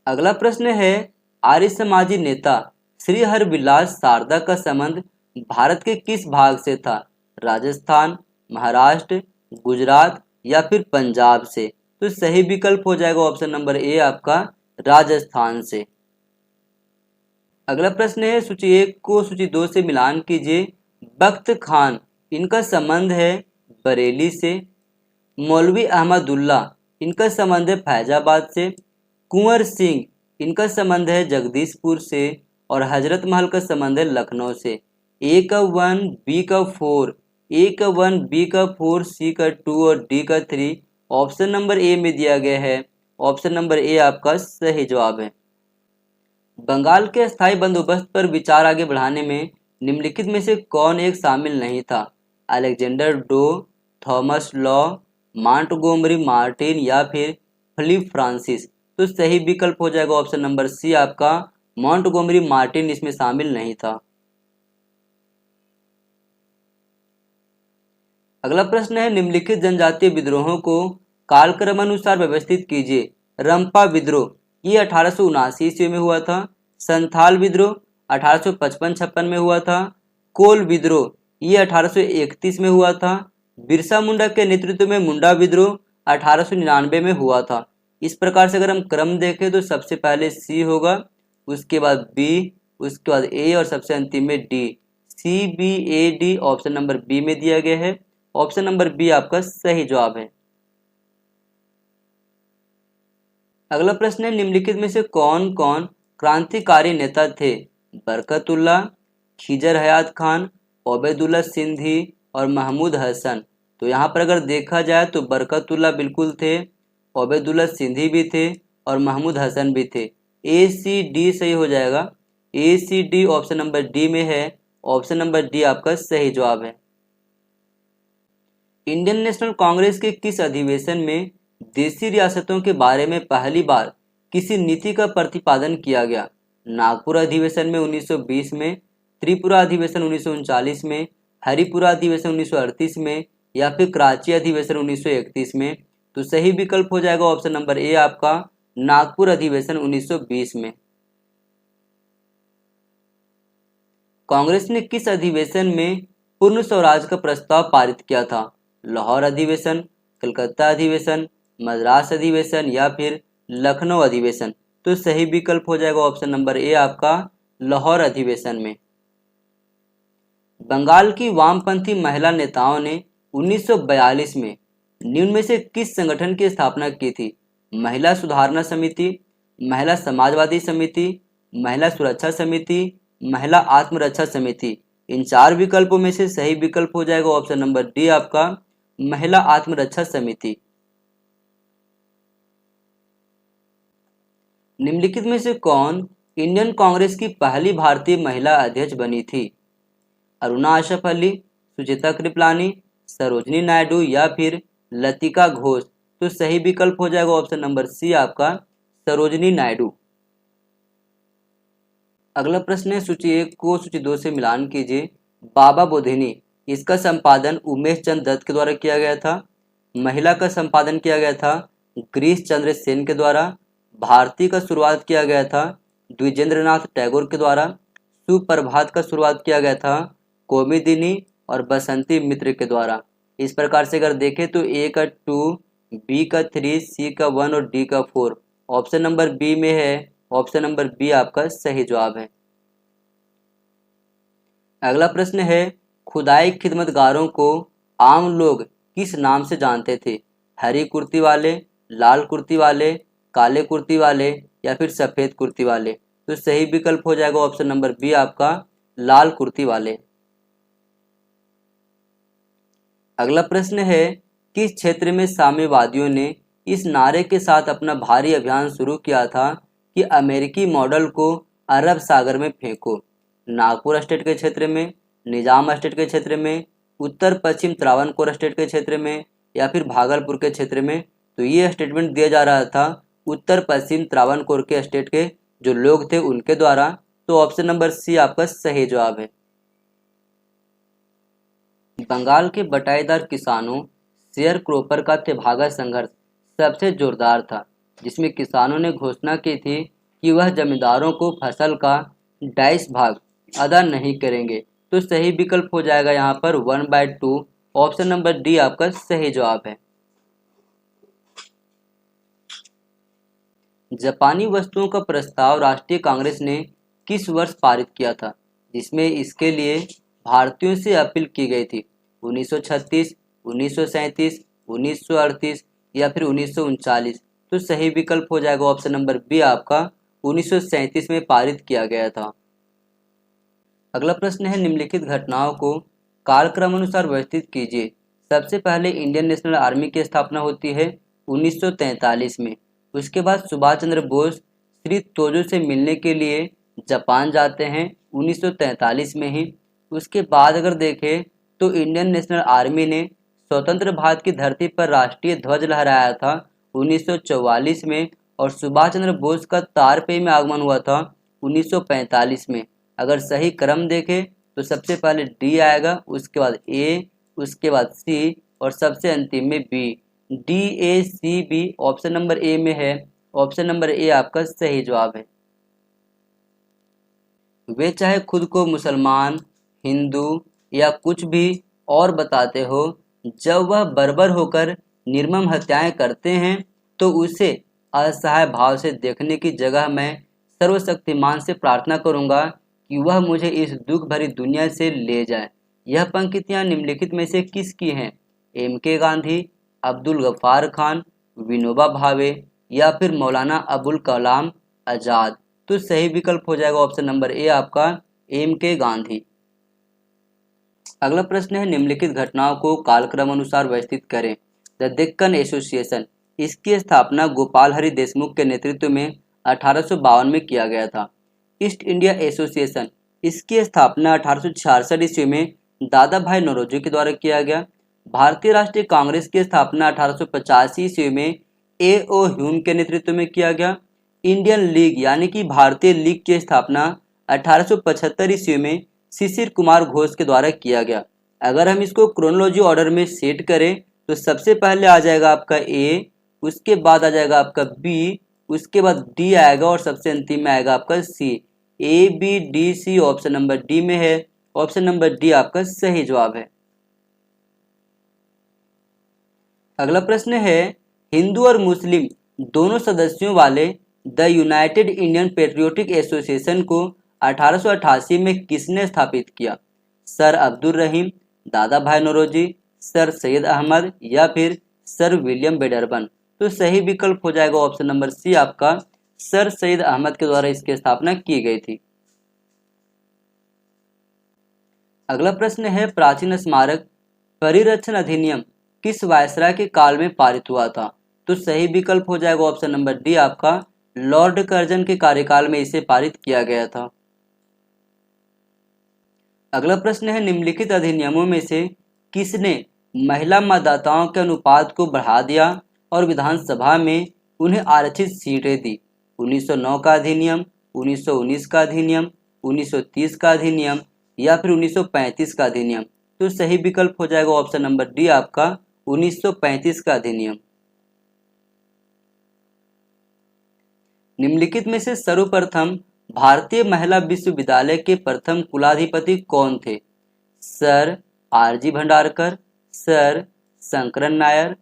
अगला प्रश्न है, आर्य समाजी नेता श्री हरविलास शारदा का संबंध भारत के किस भाग से था? राजस्थान, महाराष्ट्र, गुजरात या फिर पंजाब से? तो सही विकल्प हो जाएगा ऑप्शन नंबर ए आपका राजस्थान से। अगला प्रश्न है, सूची 1 को सूची 2 से मिलान कीजिए। बख्त खान, इनका संबंध है बरेली से। मौलवी अहमदुल्ला, इनका संबंध है फैजाबाद से। कुंवर सिंह, इनका संबंध है जगदीशपुर से। और हजरत महल का संबंध है लखनऊ से। ए का 1, बी का 4, ए का 1, बी का 4, सी का 2 और डी का 3 ऑप्शन नंबर ए में दिया गया है। ऑप्शन नंबर ए आपका सही जवाब है। बंगाल के स्थायी बंदोबस्त पर विचार आगे बढ़ाने में निम्नलिखित में से कौन एक शामिल नहीं था? Alexander Dow, Thomas Law, Montgomery Martin या फिर फिलिप फ्रांसिस? तो सही विकल्प हो जाएगा ऑप्शन नंबर सी आपका, मॉन्टगोमरी मार्टिन इसमें शामिल नहीं था। अगला प्रश्न है, निम्नलिखित जनजातीय विद्रोहों को कालक्रमानुसार व्यवस्थित कीजिए। रंपा विद्रोह ये 1879 ईस्वी में हुआ था। संथाल विद्रोह 1855-56 में हुआ था। कोल विद्रोह ये 1831 में हुआ था। बिरसा मुंडा के नेतृत्व में मुंडा विद्रोह 1899 में हुआ था। इस प्रकार से अगर हम क्रम देखें तो सबसे पहले सी होगा, उसके बाद बी, उसके बाद ए और सबसे अंतिम में D. C B A D option number B में दिया गया है। ऑप्शन नंबर बी आपका सही जवाब है। अगला प्रश्न है, निम्नलिखित में से कौन कौन क्रांतिकारी नेता थे? बरकतुल्ला, खिजर हयात खान, ओबैदुल्ला सिंधी और महमूद हसन? तो यहाँ पर अगर देखा जाए तो बरकतुल्ला बिल्कुल थे, ओबैदुल्ला सिंधी भी थे और महमूद हसन भी थे। ए सी डी सही हो जाएगा। A C D option number D में है। ऑप्शन नंबर डी आपका सही जवाब है। इंडियन नेशनल कांग्रेस के किस अधिवेशन में देशी रियासतों के बारे में पहली बार किसी नीति का प्रतिपादन किया गया? नागपुर अधिवेशन में 1920 में, त्रिपुरा अधिवेशन 1939 में, हरिपुरा अधिवेशन 1938 में या फिर कराची अधिवेशन 1931 में? तो सही विकल्प हो जाएगा ऑप्शन नंबर ए आपका नागपुर अधिवेशन 1920 में। कांग्रेस ने किस अधिवेशन में पूर्ण स्वराज का प्रस्ताव पारित किया था? लाहौर अधिवेशन, कलकत्ता अधिवेशन, मद्रास अधिवेशन या फिर लखनऊ अधिवेशन? तो सही विकल्प हो जाएगा ऑप्शन नंबर ए आपका लाहौर अधिवेशन में। बंगाल की वामपंथी महिला नेताओं ने 1942 में निम्न में से किस संगठन की स्थापना की थी? महिला सुधारना समिति, महिला समाजवादी समिति, महिला सुरक्षा समिति, महिला आत्मरक्षा समिति? इन चार विकल्पों में से सही विकल्प हो जाएगा ऑप्शन नंबर डी आपका महिला आत्मरक्षा समिति। निम्नलिखित में से कौन इंडियन कांग्रेस की पहली भारतीय महिला अध्यक्ष बनी थी? अरुणा आशफ अली, सुचिता कृपलानी, सरोजनी नायडू या फिर लतिका घोष? तो सही विकल्प हो जाएगा ऑप्शन नंबर सी आपका सरोजनी नायडू। अगला प्रश्न है सूची 1 को सूची 2 से मिलान कीजिए। बाबा बोधिनी, इसका संपादन उमेश चंद्र दत्त के द्वारा किया गया था। महिला का संपादन किया गया था गिरीश चंद्र सेन के द्वारा। भारती का शुरुआत किया गया था द्विजेंद्रनाथ टैगोर के द्वारा। सुप्रभात का शुरुआत किया गया था कोमिदिनी और बसंती मित्र के द्वारा। इस प्रकार से अगर देखें तो ए का 2, बी का 3, सी का 1 और डी का 4 ऑप्शन नंबर बी में है। ऑप्शन नंबर बी आपका सही जवाब है। अगला प्रश्न है खुदाई खिदमतगारों को आम लोग किस नाम से जानते थे? हरी कुर्ती वाले, लाल कुर्ती वाले, काले कुर्ती वाले या फिर सफेद कुर्ती वाले? तो सही विकल्प हो जाएगा ऑप्शन नंबर बी आपका लाल कुर्ती वाले। अगला प्रश्न है किस क्षेत्र में साम्यवादियों ने इस नारे के साथ अपना भारी अभियान शुरू किया था कि अमेरिकी मॉडल को अरब सागर में फेंको? नागपुर स्टेट के क्षेत्र में, निजाम स्टेट के क्षेत्र में, उत्तर पश्चिम त्रावणकोर स्टेट के क्षेत्र में या फिर भागलपुर के क्षेत्र में? तो ये स्टेटमेंट दिया जा रहा था उत्तर पश्चिम त्रावणकोर के स्टेट के जो लोग थे उनके द्वारा। तो ऑप्शन नंबर सी आपका सही जवाब है। बंगाल के बटाईदार किसानों शेयर क्रोपर का तेभागा संघर्ष सबसे जोरदार था, जिसमें किसानों ने घोषणा की थी कि वह जमींदारों को फसल का 22 भाग अदा नहीं करेंगे। तो सही विकल्प हो जाएगा यहाँ पर 1/2। ऑप्शन नंबर डी आपका सही जवाब है। जापानी वस्तुओं का प्रस्ताव राष्ट्रीय कांग्रेस ने किस वर्ष पारित किया था, जिसमें इसके लिए भारतीयों से अपील की गई थी? 1936, 1937, 1938 या फिर 1939? तो सही विकल्प हो जाएगा ऑप्शन नंबर बी आपका 1937 में पारित किया गया था। अगला प्रश्न है निम्नलिखित घटनाओं को कालक्रम अनुसार व्यवस्थित कीजिए। सबसे पहले इंडियन नेशनल आर्मी की स्थापना होती है 1943 में। उसके बाद सुभाष चंद्र बोस श्री तोजो से मिलने के लिए जापान जाते हैं 1943 में ही। उसके बाद अगर देखें तो इंडियन नेशनल आर्मी ने स्वतंत्र भारत की धरती पर राष्ट्रीय ध्वज लहराया था 1944 में और सुभाष चंद्र बोस का तारपेई में आगमन हुआ था 1945 में। अगर सही क्रम देखें तो सबसे पहले डी आएगा, उसके बाद ए, उसके बाद सी और सबसे अंतिम में B. D A C B option number A में है। ऑप्शन नंबर ए आपका सही जवाब है। वे चाहे खुद को मुसलमान, हिंदू या कुछ भी और बताते हो, जब वह बर्बर होकर निर्मम हत्याएं करते हैं तो उसे असहाय भाव से देखने की जगह मैं सर्वशक्तिमान से प्रार्थना करूंगा कि वह मुझे इस दुख भरी दुनिया से ले जाए। यह पंक्तियां निम्नलिखित में से किसकी हैं? एम.के. गांधी, अब्दुल गफ्फार खान, विनोबा भावे या फिर मौलाना अबुल कलाम आजाद? तो सही विकल्प हो जाएगा ऑप्शन नंबर ए आपका एम.के. गांधी। अगला प्रश्न है निम्नलिखित घटनाओं को कालक्रम अनुसार व्यवस्थित करें। द डेक्कन एसोसिएशन, इसकी स्थापना गोपाल हरि देशमुख के नेतृत्व में 1852 में किया गया था। ईस्ट इंडिया एसोसिएशन, इसकी स्थापना 1866 ईस्वी में दादा भाई नौरोजी के द्वारा किया गया। भारतीय राष्ट्रीय कांग्रेस की स्थापना 1885 ईस्वी में ए.ओ. ह्यूम के नेतृत्व में किया गया। इंडियन लीग यानी कि भारतीय लीग की स्थापना 1875 ईस्वी में शिशिर कुमार घोष के द्वारा किया गया। अगर हम इसको क्रोनोलॉजी ऑर्डर में सेट करें तो सबसे पहले आ जाएगा आपका ए, उसके बाद आ जाएगा आपका बी, उसके बाद डी आएगा और सबसे अंतिम में आएगा आपका C. A B D C option number D में है। ऑप्शन नंबर डी आपका सही जवाब है। अगला प्रश्न है, हिंदू और मुस्लिम दोनों सदस्यों वाले the United Indian patriotic association को 1888 में किसने स्थापित किया? सर अब्दुल रहीम, दादा भाई नौरोजी, सर सैयद अहमद या फिर सर विलियम बेडरबन? तो सही विकल्प हो जाएगा ऑप्शन नंबर सी आपका, सर सैयद अहमद के द्वारा इसकी स्थापना की गई थी। अगला प्रश्न है, प्राचीन स्मारक परिरक्षण अधिनियम किस वायसराय के काल में पारित हुआ था? तो सही विकल्प हो जाएगा ऑप्शन नंबर डी आपका, लॉर्ड कर्जन के कार्यकाल में इसे पारित किया गया था। अगला प्रश्न है, निम्नलिखित अधिनियमों में से किसने महिला मतदाताओं के अनुपात को बढ़ा दिया और विधानसभा में उन्हें आरक्षित सीटें दी? 1909 का अधिनियम, 1919 का अधिनियम, 1930 का अधिनियम या फिर 1935 का अधिनियम? तो सही विकल्प हो जाएगा ऑप्शन नंबर डी आपका, 1935 का अधिनियम। निम्नलिखित में से सर्वप्रथम भारतीय महिला विश्वविद्यालय के प्रथम कुलाधिपति कौन थे? Sir R G Bhandarkar, sir Sankaran Nair,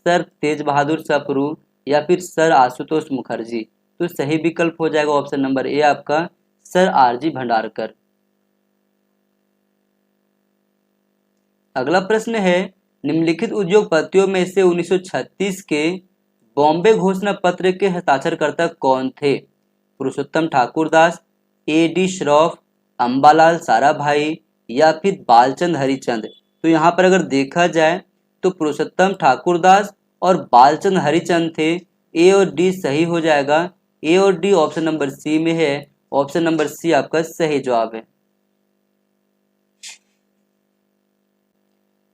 sir Tej Bahadur Sapru या फिर सर आशुतोष मुखर्जी? तो सही विकल्प हो जाएगा ऑप्शन नंबर ए आपका, सर आरजी भंडारकर। अगला प्रश्न है, निम्नलिखित उद्योगपतियों में से 1936 के बॉम्बे घोषणा पत्र के हस्ताक्षरकर्ता कौन थे? पुरुषोत्तम ठाकुरदास, ए डी श्रॉफ, अंबालाल साराभाई या फिर बालचंद हरिचंद? तो यहाँ पर अगर देखा जाए तो पुरुषोत्तम ठाकुरदास और बालचंद हरिचंद थे। ए और डी सही हो जाएगा। ए और डी ऑप्शन नंबर सी में है। ऑप्शन नंबर सी आपका सही जवाब है।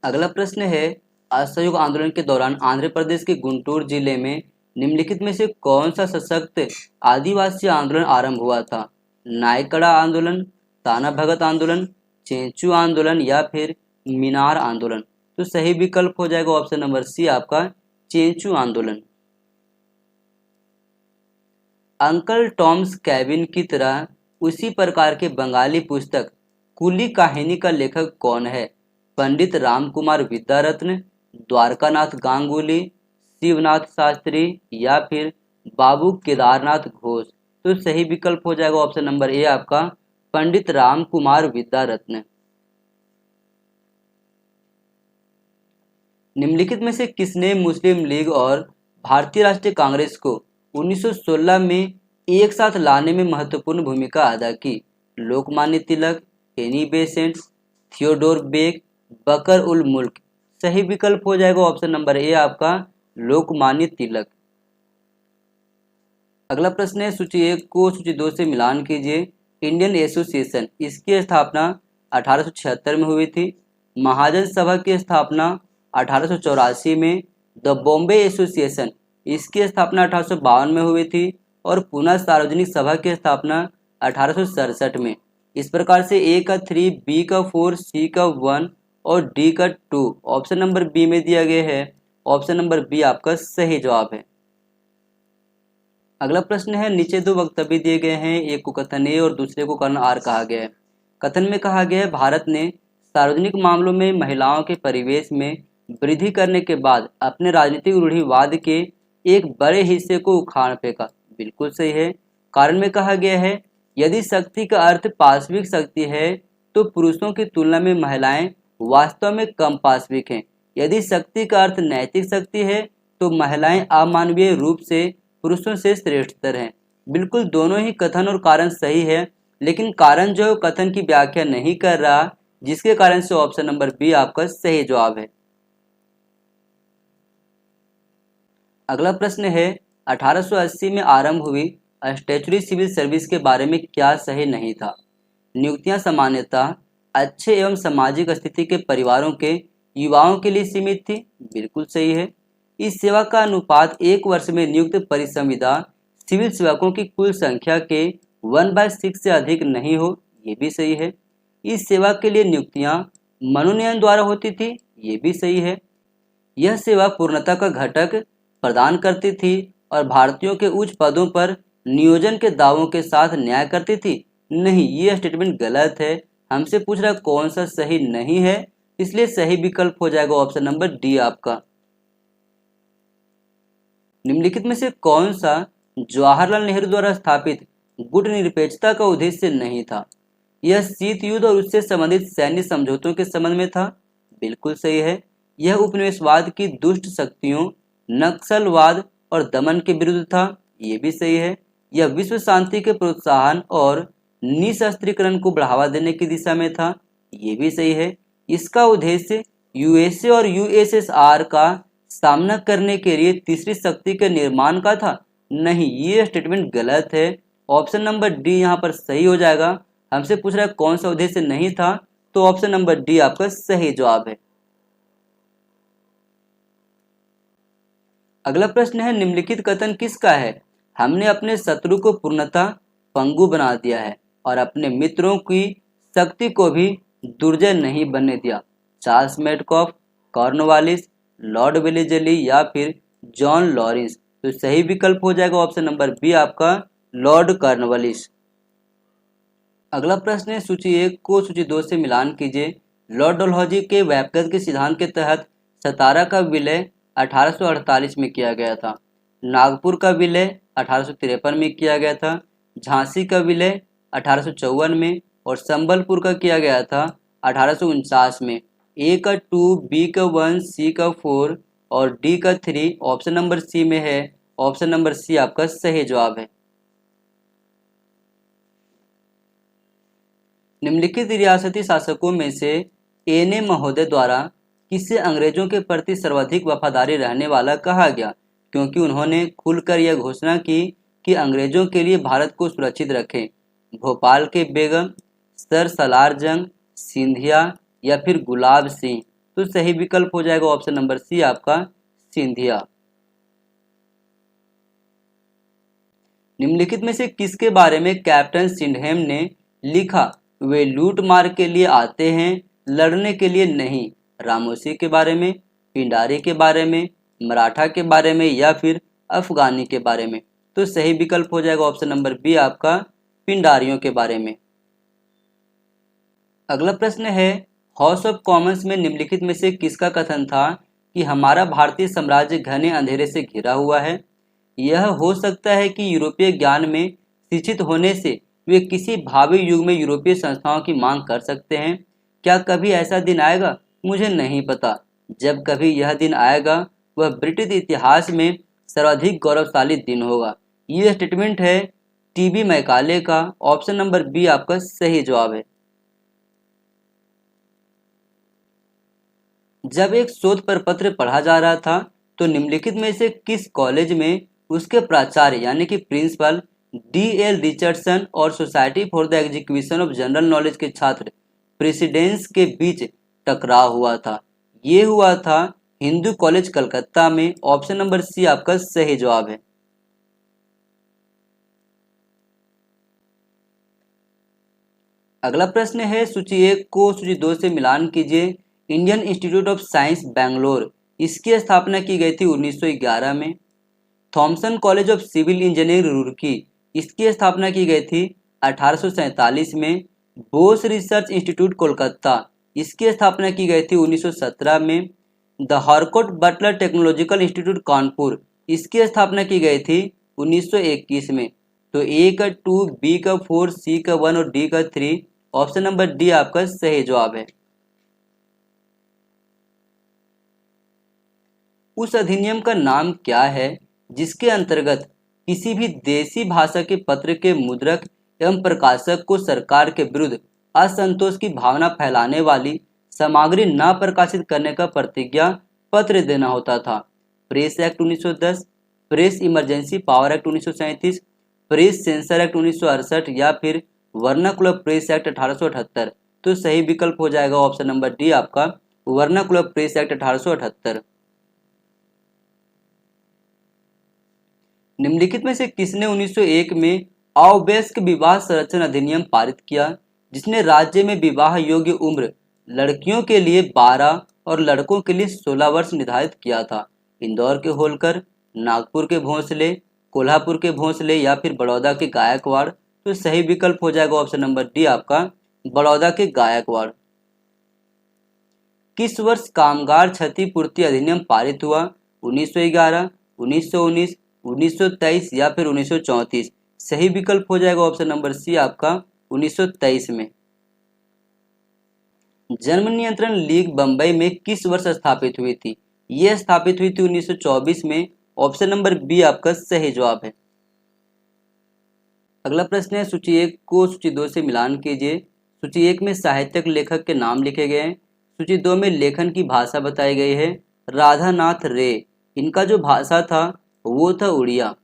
अगला प्रश्न है, असहयोग आंदोलन के दौरान आंध्र प्रदेश के गुंटूर जिले में निम्नलिखित में से कौन सा सशक्त आदिवासी आंदोलन आरंभ हुआ था? नायकड़ा आंदोलन, ताना भगत आंदोलन, चेंचू आंदोलन या फिर मीनार आंदोलन? तो सही विकल्प हो जाएगा ऑप्शन नंबर सी आपका, चेंचू आंदोलन। अंकल टॉम्स कैबिन की तरह उसी प्रकार के बंगाली पुस्तक कुली कहानी का लेखक कौन है? पंडित राम कुमार विद्यारत्न, द्वारकानाथ गांगुली, शिवनाथ शास्त्री या फिर बाबू केदारनाथ घोष? तो सही विकल्प हो जाएगा ऑप्शन नंबर ए आपका, पंडित राम कुमार विद्यारत्न। निम्नलिखित में से किसने मुस्लिम लीग और भारतीय राष्ट्रीय कांग्रेस को 1916 में एक साथ लाने में महत्वपूर्ण भूमिका अदा की? Lokmanya Tilak, Annie Besant, Theodore bake, बकर उल मुल्क? सही विकल्प हो जाएगा ऑप्शन नंबर ए आपका, लोकमान्य तिलक। अगला प्रश्न है, सूची 1 को सूची 2 से मिलान कीजिए। इंडियन एसोसिएशन, इसकी स्थापना 1876 में हुई थी। महाजन सभा की स्थापना 1884 में। द बॉम्बे एसोसिएशन, इसकी स्थापना 1852 में हुई थी और पुनः सार्वजनिक सभा की स्थापना 1867 में। इस प्रकार से ए का 3, बी का 4, सी का 1 और डी का 2 ऑप्शन नंबर बी में दिया गया है। ऑप्शन नंबर बी आपका सही जवाब है। अगला प्रश्न है, नीचे 2 वक्तव्य दिए गए हैं, एक को कथन ए और दूसरे को कथन आर कहा गया है। कथन में कहा गया है, भारत ने सार्वजनिक मामलों में महिलाओं के परिवेश में वृद्धि करने के बाद अपने राजनीतिक रूढ़िवाद के एक बड़े हिस्से को उखाड़ फेंका। बिल्कुल सही है। कारण में कहा गया है, यदि शक्ति का अर्थ पाशविक शक्ति है तो पुरुषों की तुलना में महिलाएं वास्तव में कम पाशविक हैं। यदि शक्ति का अर्थ नैतिक शक्ति है तो महिलाएं अमानवीय रूप से पुरुषों से श्रेष्ठतर हैं। बिल्कुल दोनों ही कथन और कारण सही है, लेकिन कारण जो कथन की व्याख्या नहीं कर रहा, जिसके कारण से ऑप्शन नंबर बी आपका सही जवाब है। अगला प्रश्न है, 1880 में आरंभ हुई स्टैट्यूटरी सिविल सर्विस के बारे में क्या सही नहीं था? नियुक्तियां सामान्यतः अच्छे एवं सामाजिक स्थिति के परिवारों के युवाओं के लिए सीमित थी। बिल्कुल सही है। इस सेवा का अनुपात 1 वर्ष में नियुक्त परिसंविदा सिविल सेवकों की कुल संख्या के 1/6 से अधिक नहीं हो। ये भी सही है। इस सेवा के लिए नियुक्तियां मनोनयन द्वारा होती थी। ये भी सही है। यह सेवा पूर्णता का घटक प्रदान करती थी और भारतीयों के उच्च पदों पर नियोजन के दावों के साथ न्याय करती थी। नहीं, ये स्टेटमेंट गलत है। हमसे पूछ रहा कौन सा सही नहीं है, इसलिए सही विकल्प हो जाएगा ऑप्शन नंबर डी आपका। निम्नलिखित में से कौन सा जवाहरलाल नेहरू द्वारा स्थापित गुटनिरपेक्षता का उद्देश्य नहीं था? यह शीत युद्ध और उससे संबंधित सैन्य समझौतों के संबंध में था। बिल्कुल सही है। यह उपनिवेशवाद की दुष्ट शक्तियों, नक्सलवाद और दमन के विरुद्ध था। ये भी सही है। यह विश्व शांति के प्रोत्साहन और निशस्त्रीकरण को बढ़ावा देने की दिशा में था। ये भी सही है। इसका उद्देश्य यूएसए और यूएसएसआर का सामना करने के लिए तीसरी शक्ति के निर्माण का था। नहीं, ये स्टेटमेंट गलत है। ऑप्शन नंबर डी यहाँ पर सही हो जाएगा। हमसे पूछ रहा है कौन सा उद्देश्य नहीं था, तो ऑप्शन नंबर डी आपका सही जवाब है। अगला प्रश्न है, निम्नलिखित कथन किसका है? हमने अपने शत्रु को पूर्णतः पंगु बना दिया है और अपने मित्रों की शक्ति को भी दुर्जय नहीं बनने दिया। Charles Metcalfe, Cornwallis, Lord Wellesley या फिर जॉन लॉरेंस? तो सही विकल्प हो जाएगा ऑप्शन नंबर बी आपका, लॉर्ड कॉर्नवालिस। अगला प्रश्न है, सूची 1 को सूची 2 से मिलान कीजिए। लॉर्ड डलहौजी के व्यापकता के सिद्धांत के तहत सतारा का विलय 1848 में किया गया था। नागपुर का विलय 1853 में किया गया था। झांसी का विलय 1854 में और संबलपुर का किया गया था 1849 में। ए का 2, बी का 1, सी का 4 और डी का 3 ऑप्शन नंबर सी में है। ऑप्शन नंबर सी आपका सही जवाब है। निम्नलिखित रियासती शासकों में से एने महोदय द्वारा किसे अंग्रेजों के प्रति सर्वाधिक वफादारी रहने वाला कहा गया, क्योंकि उन्होंने खुलकर यह घोषणा की कि अंग्रेजों के लिए भारत को सुरक्षित रखें? भोपाल के बेगम, सर सलार जंग, सिंधिया या फिर गुलाब सिंह? तो सही विकल्प हो जाएगा ऑप्शन नंबर सी आपका, सिंधिया। निम्नलिखित में से किसके बारे में कैप्टन सिंडहेम ने लिखा? वे लूट मार के लिए आते हैं, लड़ने के लिए नहीं। रामोसी के बारे में, पिंडारी के बारे में, मराठा के बारे में या फिर अफगानी के बारे में? तो सही विकल्प हो जाएगा ऑप्शन नंबर बी आपका, पिंडारियों के बारे में। अगला प्रश्न है, हाउस ऑफ कॉमन्स में निम्नलिखित में से किसका कथन था कि हमारा भारतीय साम्राज्य घने अंधेरे से घिरा हुआ है? यह हो सकता है कि यूरोपीय ज्ञान में शिक्षित होने से वे किसी भावी युग में यूरोपीय संस्थाओं की मांग कर सकते हैं। क्या कभी ऐसा दिन आएगा? मुझे नहीं पता। जब कभी यह दिन आएगा, वह ब्रिटिश इतिहास में सर्वाधिक गौरवशाली दिन होगा। यह स्टेटमेंट है टीबी मैकाले का। ऑप्शन नंबर बी आपका सही जवाब है। जब एक शोध प्रपत्र पढ़ा जा रहा था, तो निम्नलिखित में से किस कॉलेज में उसके प्राचार्य यानी कि प्रिंसिपल D.L. रिचर्डसन और society for the execution of general knowledge के छात्र प्रेसिडेंस के बीच टकराव हुआ था? ये हुआ था हिंदू कॉलेज कलकत्ता में। ऑप्शन नंबर सी आपका सही जवाब है। अगला प्रश्न है, सूची 1 को सूची 2 से मिलान कीजिए। Indian Institute of Science Bangalore, इसकी स्थापना की गई थी 1911 में। Thomson College of Civil Engineering Roorkee, इसकी स्थापना की गई थी 1847 में। बोस रिसर्च इंस्टीट्यूट कोलकाता, इसकी स्थापना की गई थी 1917 में। The Harcourt Butler technological institute Kanpur, इसकी स्थापना की गई थी 1921 में। तो ए का 2, बी का 4, सी का 1 और डी का 3 ऑप्शन नंबर डी आपका सही जवाब है। उस अधिनियम का नाम क्या है जिसके अंतर्गत किसी भी देसी भाषा के पत्र के मुद्रक एवं प्रकाशक को सरकार के विरुद्ध असंतोष की भावना फैलाने वाली सामग्री न प्रकाशित करने का प्रतिज्ञा पत्र देना होता था? Press act 1910, press emergency power act 1937, press sensor act 1968 या फिर वर्नाकुलर प्रेस एक्ट 1878? तो सही विकल्प हो जाएगा ऑप्शन नंबर डी आपका, वर्नाकुलर प्रेस एक्ट 1878। निम्नलिखित में से किसने 1901 में अवयस्क विवाह संरक्षण अधिनियम पारित किया, जिसने राज्य में विवाह योग्य उम्र लड़कियों के लिए 12 और लड़कों के लिए 16 वर्ष निर्धारित किया था। इंदौर के होलकर, नागपुर के भोंसले, कोल्हापुर के भोंसले या फिर बड़ौदा के गायकवाड़। तो सही विकल्प हो जाएगा ऑप्शन नंबर डी आपका बड़ौदा के गायकवाड़। किस वर्ष कामगार क्षतिपूर्ति अधिनियम पारित हुआ? 1911, 1919, 1923 या फिर 1934। सही विकल्प हो जाएगा ऑप्शन नंबर सी आपका 1923 में। जन्म नियंत्रण लीग बंबई में किस वर्ष स्थापित हुई थी? यह स्थापित हुई थी 1924 में। ऑप्शन नंबर बी आपका सही जवाब है। अगला प्रश्न है, सूची 1 को सूची 2 से मिलान कीजिए। सूची 1 में साहित्यक लेखक के नाम लिखे गए हैं। सूची 2 में लेखन की भाषा बताई गई है। राधानाथ रे, इनका जो भाषा था वो था उड़िया।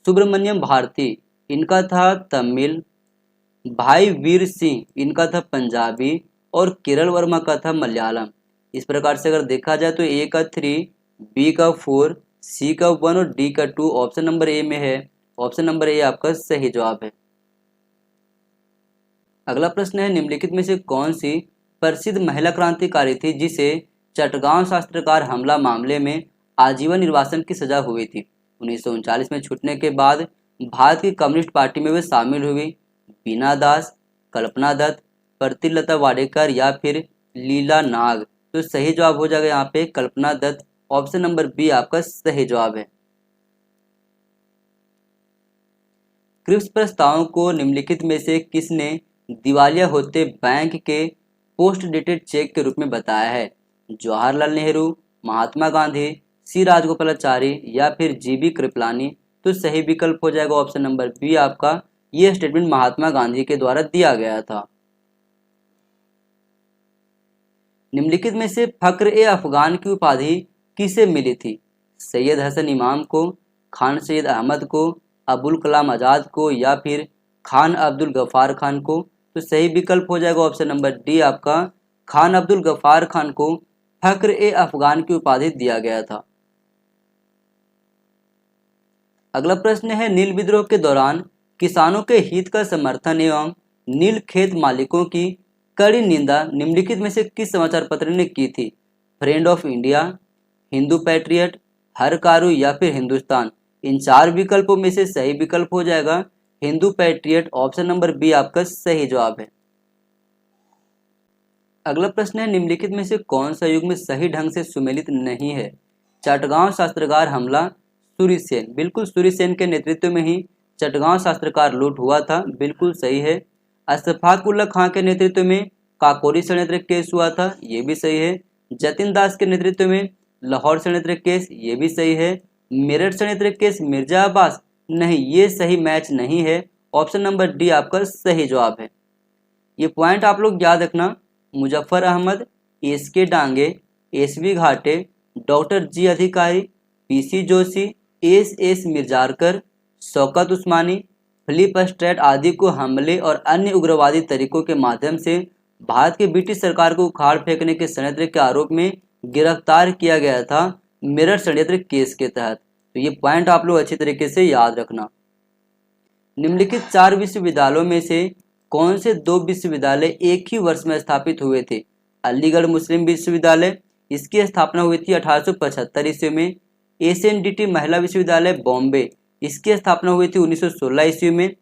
सुब्रमण्यम भारती, इनका था तमिल। भाई वीर सिंह, इनका था पंजाबी। और किरण वर्मा का था मलयालम। इस प्रकार से अगर देखा जाए तो ए का 3, बी का 4, सी का 1 और डी का 2 ऑप्शन नंबर ए में है। ऑप्शन नंबर ए आपका सही जवाब है। अगला प्रश्न है, निम्नलिखित में से कौन सी प्रसिद्ध महिला क्रांतिकारी थी जिसे चटगांव शास्त्रकार हमला मामले में आजीवन निर्वासन की सजा हुई थी? 1939 में छूटने के बाद भारत की कम्युनिस्ट पार्टी में वे शामिल हुई। बीना दास, कल्पना दत्त, प्रतिलता वाडेकर या फिर लीला नाग। तो सही जवाब हो जाएगा यहाँ पे कल्पना दत्त। ऑप्शन नंबर बी आपका सही जवाब है। क्रिप्स प्रस्तावों को निम्नलिखित में से किसने दिवालिया होते बैंक के पोस्ट डेटेड चेक के रूप में बताया है? जवाहरलाल नेहरू, महात्मा गांधी, सी राजगोपालाचारी या फिर जीबी कृपलानी। तो सही विकल्प हो जाएगा ऑप्शन नंबर बी आपका, यह स्टेटमेंट महात्मा गांधी के द्वारा दिया गया था। निम्नलिखित में से फक्र ए अफगान की उपाधि किसे मिली थी? सैयद हसन इमाम को, खान सैयद अहमद को, अबुल कलाम आज़ाद को या फिर खान अब्दुल गफ्फार खान को। तो सही विकल्प हो जाएगा ऑप्शन नंबर डी आपका, खान अब्दुल गफ्फार खान को फक्र ए अफगान की उपाधि दिया गया था। अगला प्रश्न है, नील विद्रोह के दौरान किसानों के हित का समर्थन एवं नील खेत मालिकों की कड़ी निंदा निम्नलिखित में से किस समाचार पत्र ने की थी? Friend of India, Hindu patriot, Hurkaru या फिर हिंदुस्तान। इन 4 विकल्पों में से सही विकल्प हो जाएगा Hindu Patriot. Option number B आपका सही जवाब है। अगला प्रश्न है, निम्नलिखित में से कौन सा युग में सही ढंग से सुमेलित नहीं है? चटगांव शास्त्रागार हमला, सूर्यसेन। बिल्कुल सूर्यसेन के नेतृत्व में ही चटगांव शास्त्रागार लूट हुआ था, बिल्कुल सही है। अशफाक उल्लाह खां के नेतृत्व में काकोरी षड्यंत्र केस हुआ था, ये भी सही है। जतिन दास के नेतृत्व में लाहौर षड्यंत्र केस, ये भी सही है। मेरठ षड्यंत्र केस मिर्जा अब्बास, नहीं, ये सही मैच नहीं है। ऑप्शन नंबर डी आपका सही जवाब है। ये पॉइंट आप लोग याद रखना, मुजफ्फर अहमद, एस के डांगे, एस वी घाटे, डॉक्टर जी अधिकारी, पीसी जोशी, एस मिर्जारकर, शौकत उस्मानी, फिलिप स्ट्रैट आदि को हमले और अन्य उग्रवादी तरीकों के माध्यम से भारत की ब्रिटिश सरकार को उखाड़ फेंकने के षड्यंत्र के आरोप में गिरफ्तार किया गया था मेरठ षड्यंत्र केस के तहत। तो ये पॉइंट आप लोग अच्छी तरीके से याद रखना। निम्नलिखित 4 विश्वविद्यालयों में से कौन से 2 विश्वविद्यालय एक ही वर्ष में स्थापित हुए थे? अलीगढ़ मुस्लिम विश्वविद्यालय, इसकी स्थापना हुई थी 1875 ईस्वी में। एसएनडीटी महिला विश्वविद्यालय बॉम्बे, इसकी स्थापना हुई थी 1916 ईस्वी में।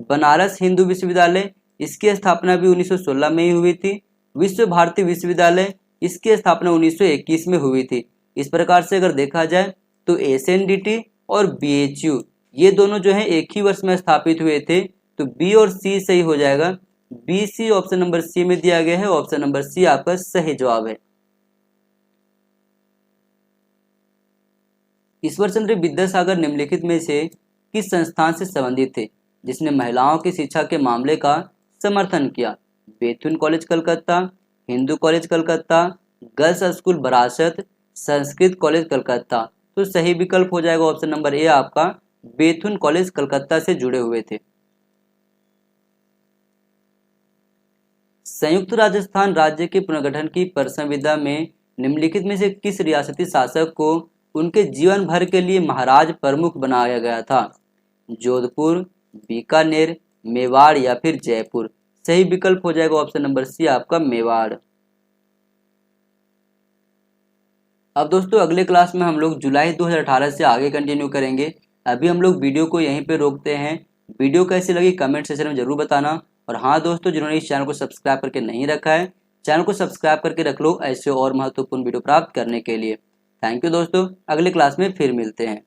बनारस हिंदू विश्वविद्यालय, इसकी स्थापना भी 1916 में ही हुई थी। विश्व भारती विश्वविद्यालय, इसकी स्थापना 1921 में हुई थी। इस प्रकार से अगर देखा जाए तो एसएनडीटी और बीएचयू ये दोनों जो है एक ही वर्ष में स्थापित हुए थे। तो बी और सी सही हो जाएगा। B C option number C में दिया गया है। ऑप्शन नंबर सी आपका सही जवाब है। ईश्वर चंद्र विद्यासागर निम्नलिखित में से किस संस्थान से संबंधित थे जिसने महिलाओं की शिक्षा के मामले का समर्थन किया? Bethune college Calcutta, Hindu college Calcutta, girls school Barasat, Sanskrit college Calcutta. तो सही विकल्प हो जाएगा ऑप्शन नंबर ए आपका, बेथुन कॉलेज कलकत्ता से जुड़े हुए थे। संयुक्त राजस्थान राज्य के पुनर्गठन की संविदा में निम्नलिखित में से किस रियासती शासक को उनके जीवन भर के लिए महाराज प्रमुख बनाया गया था? जोधपुर, बीकानेर, मेवाड़ या फिर जयपुर। सही विकल्प हो जाएगा ऑप्शन नंबर सी आपका मेवाड़। अब दोस्तों अगले क्लास में हम लोग जुलाई 2018 से आगे कंटिन्यू करेंगे। अभी हम लोग वीडियो को यहीं पे रोकते हैं। वीडियो कैसी लगी कमेंट सेक्शन में जरूर बताना। और हाँ दोस्तों, जिन्होंने इस चैनल को सब्सक्राइब करके नहीं रखा है, चैनल को सब्सक्राइब करके रख लो ऐसे और महत्वपूर्ण वीडियो प्राप्त करने के लिए। थैंक यू दोस्तों, अगले क्लास में फिर मिलते हैं।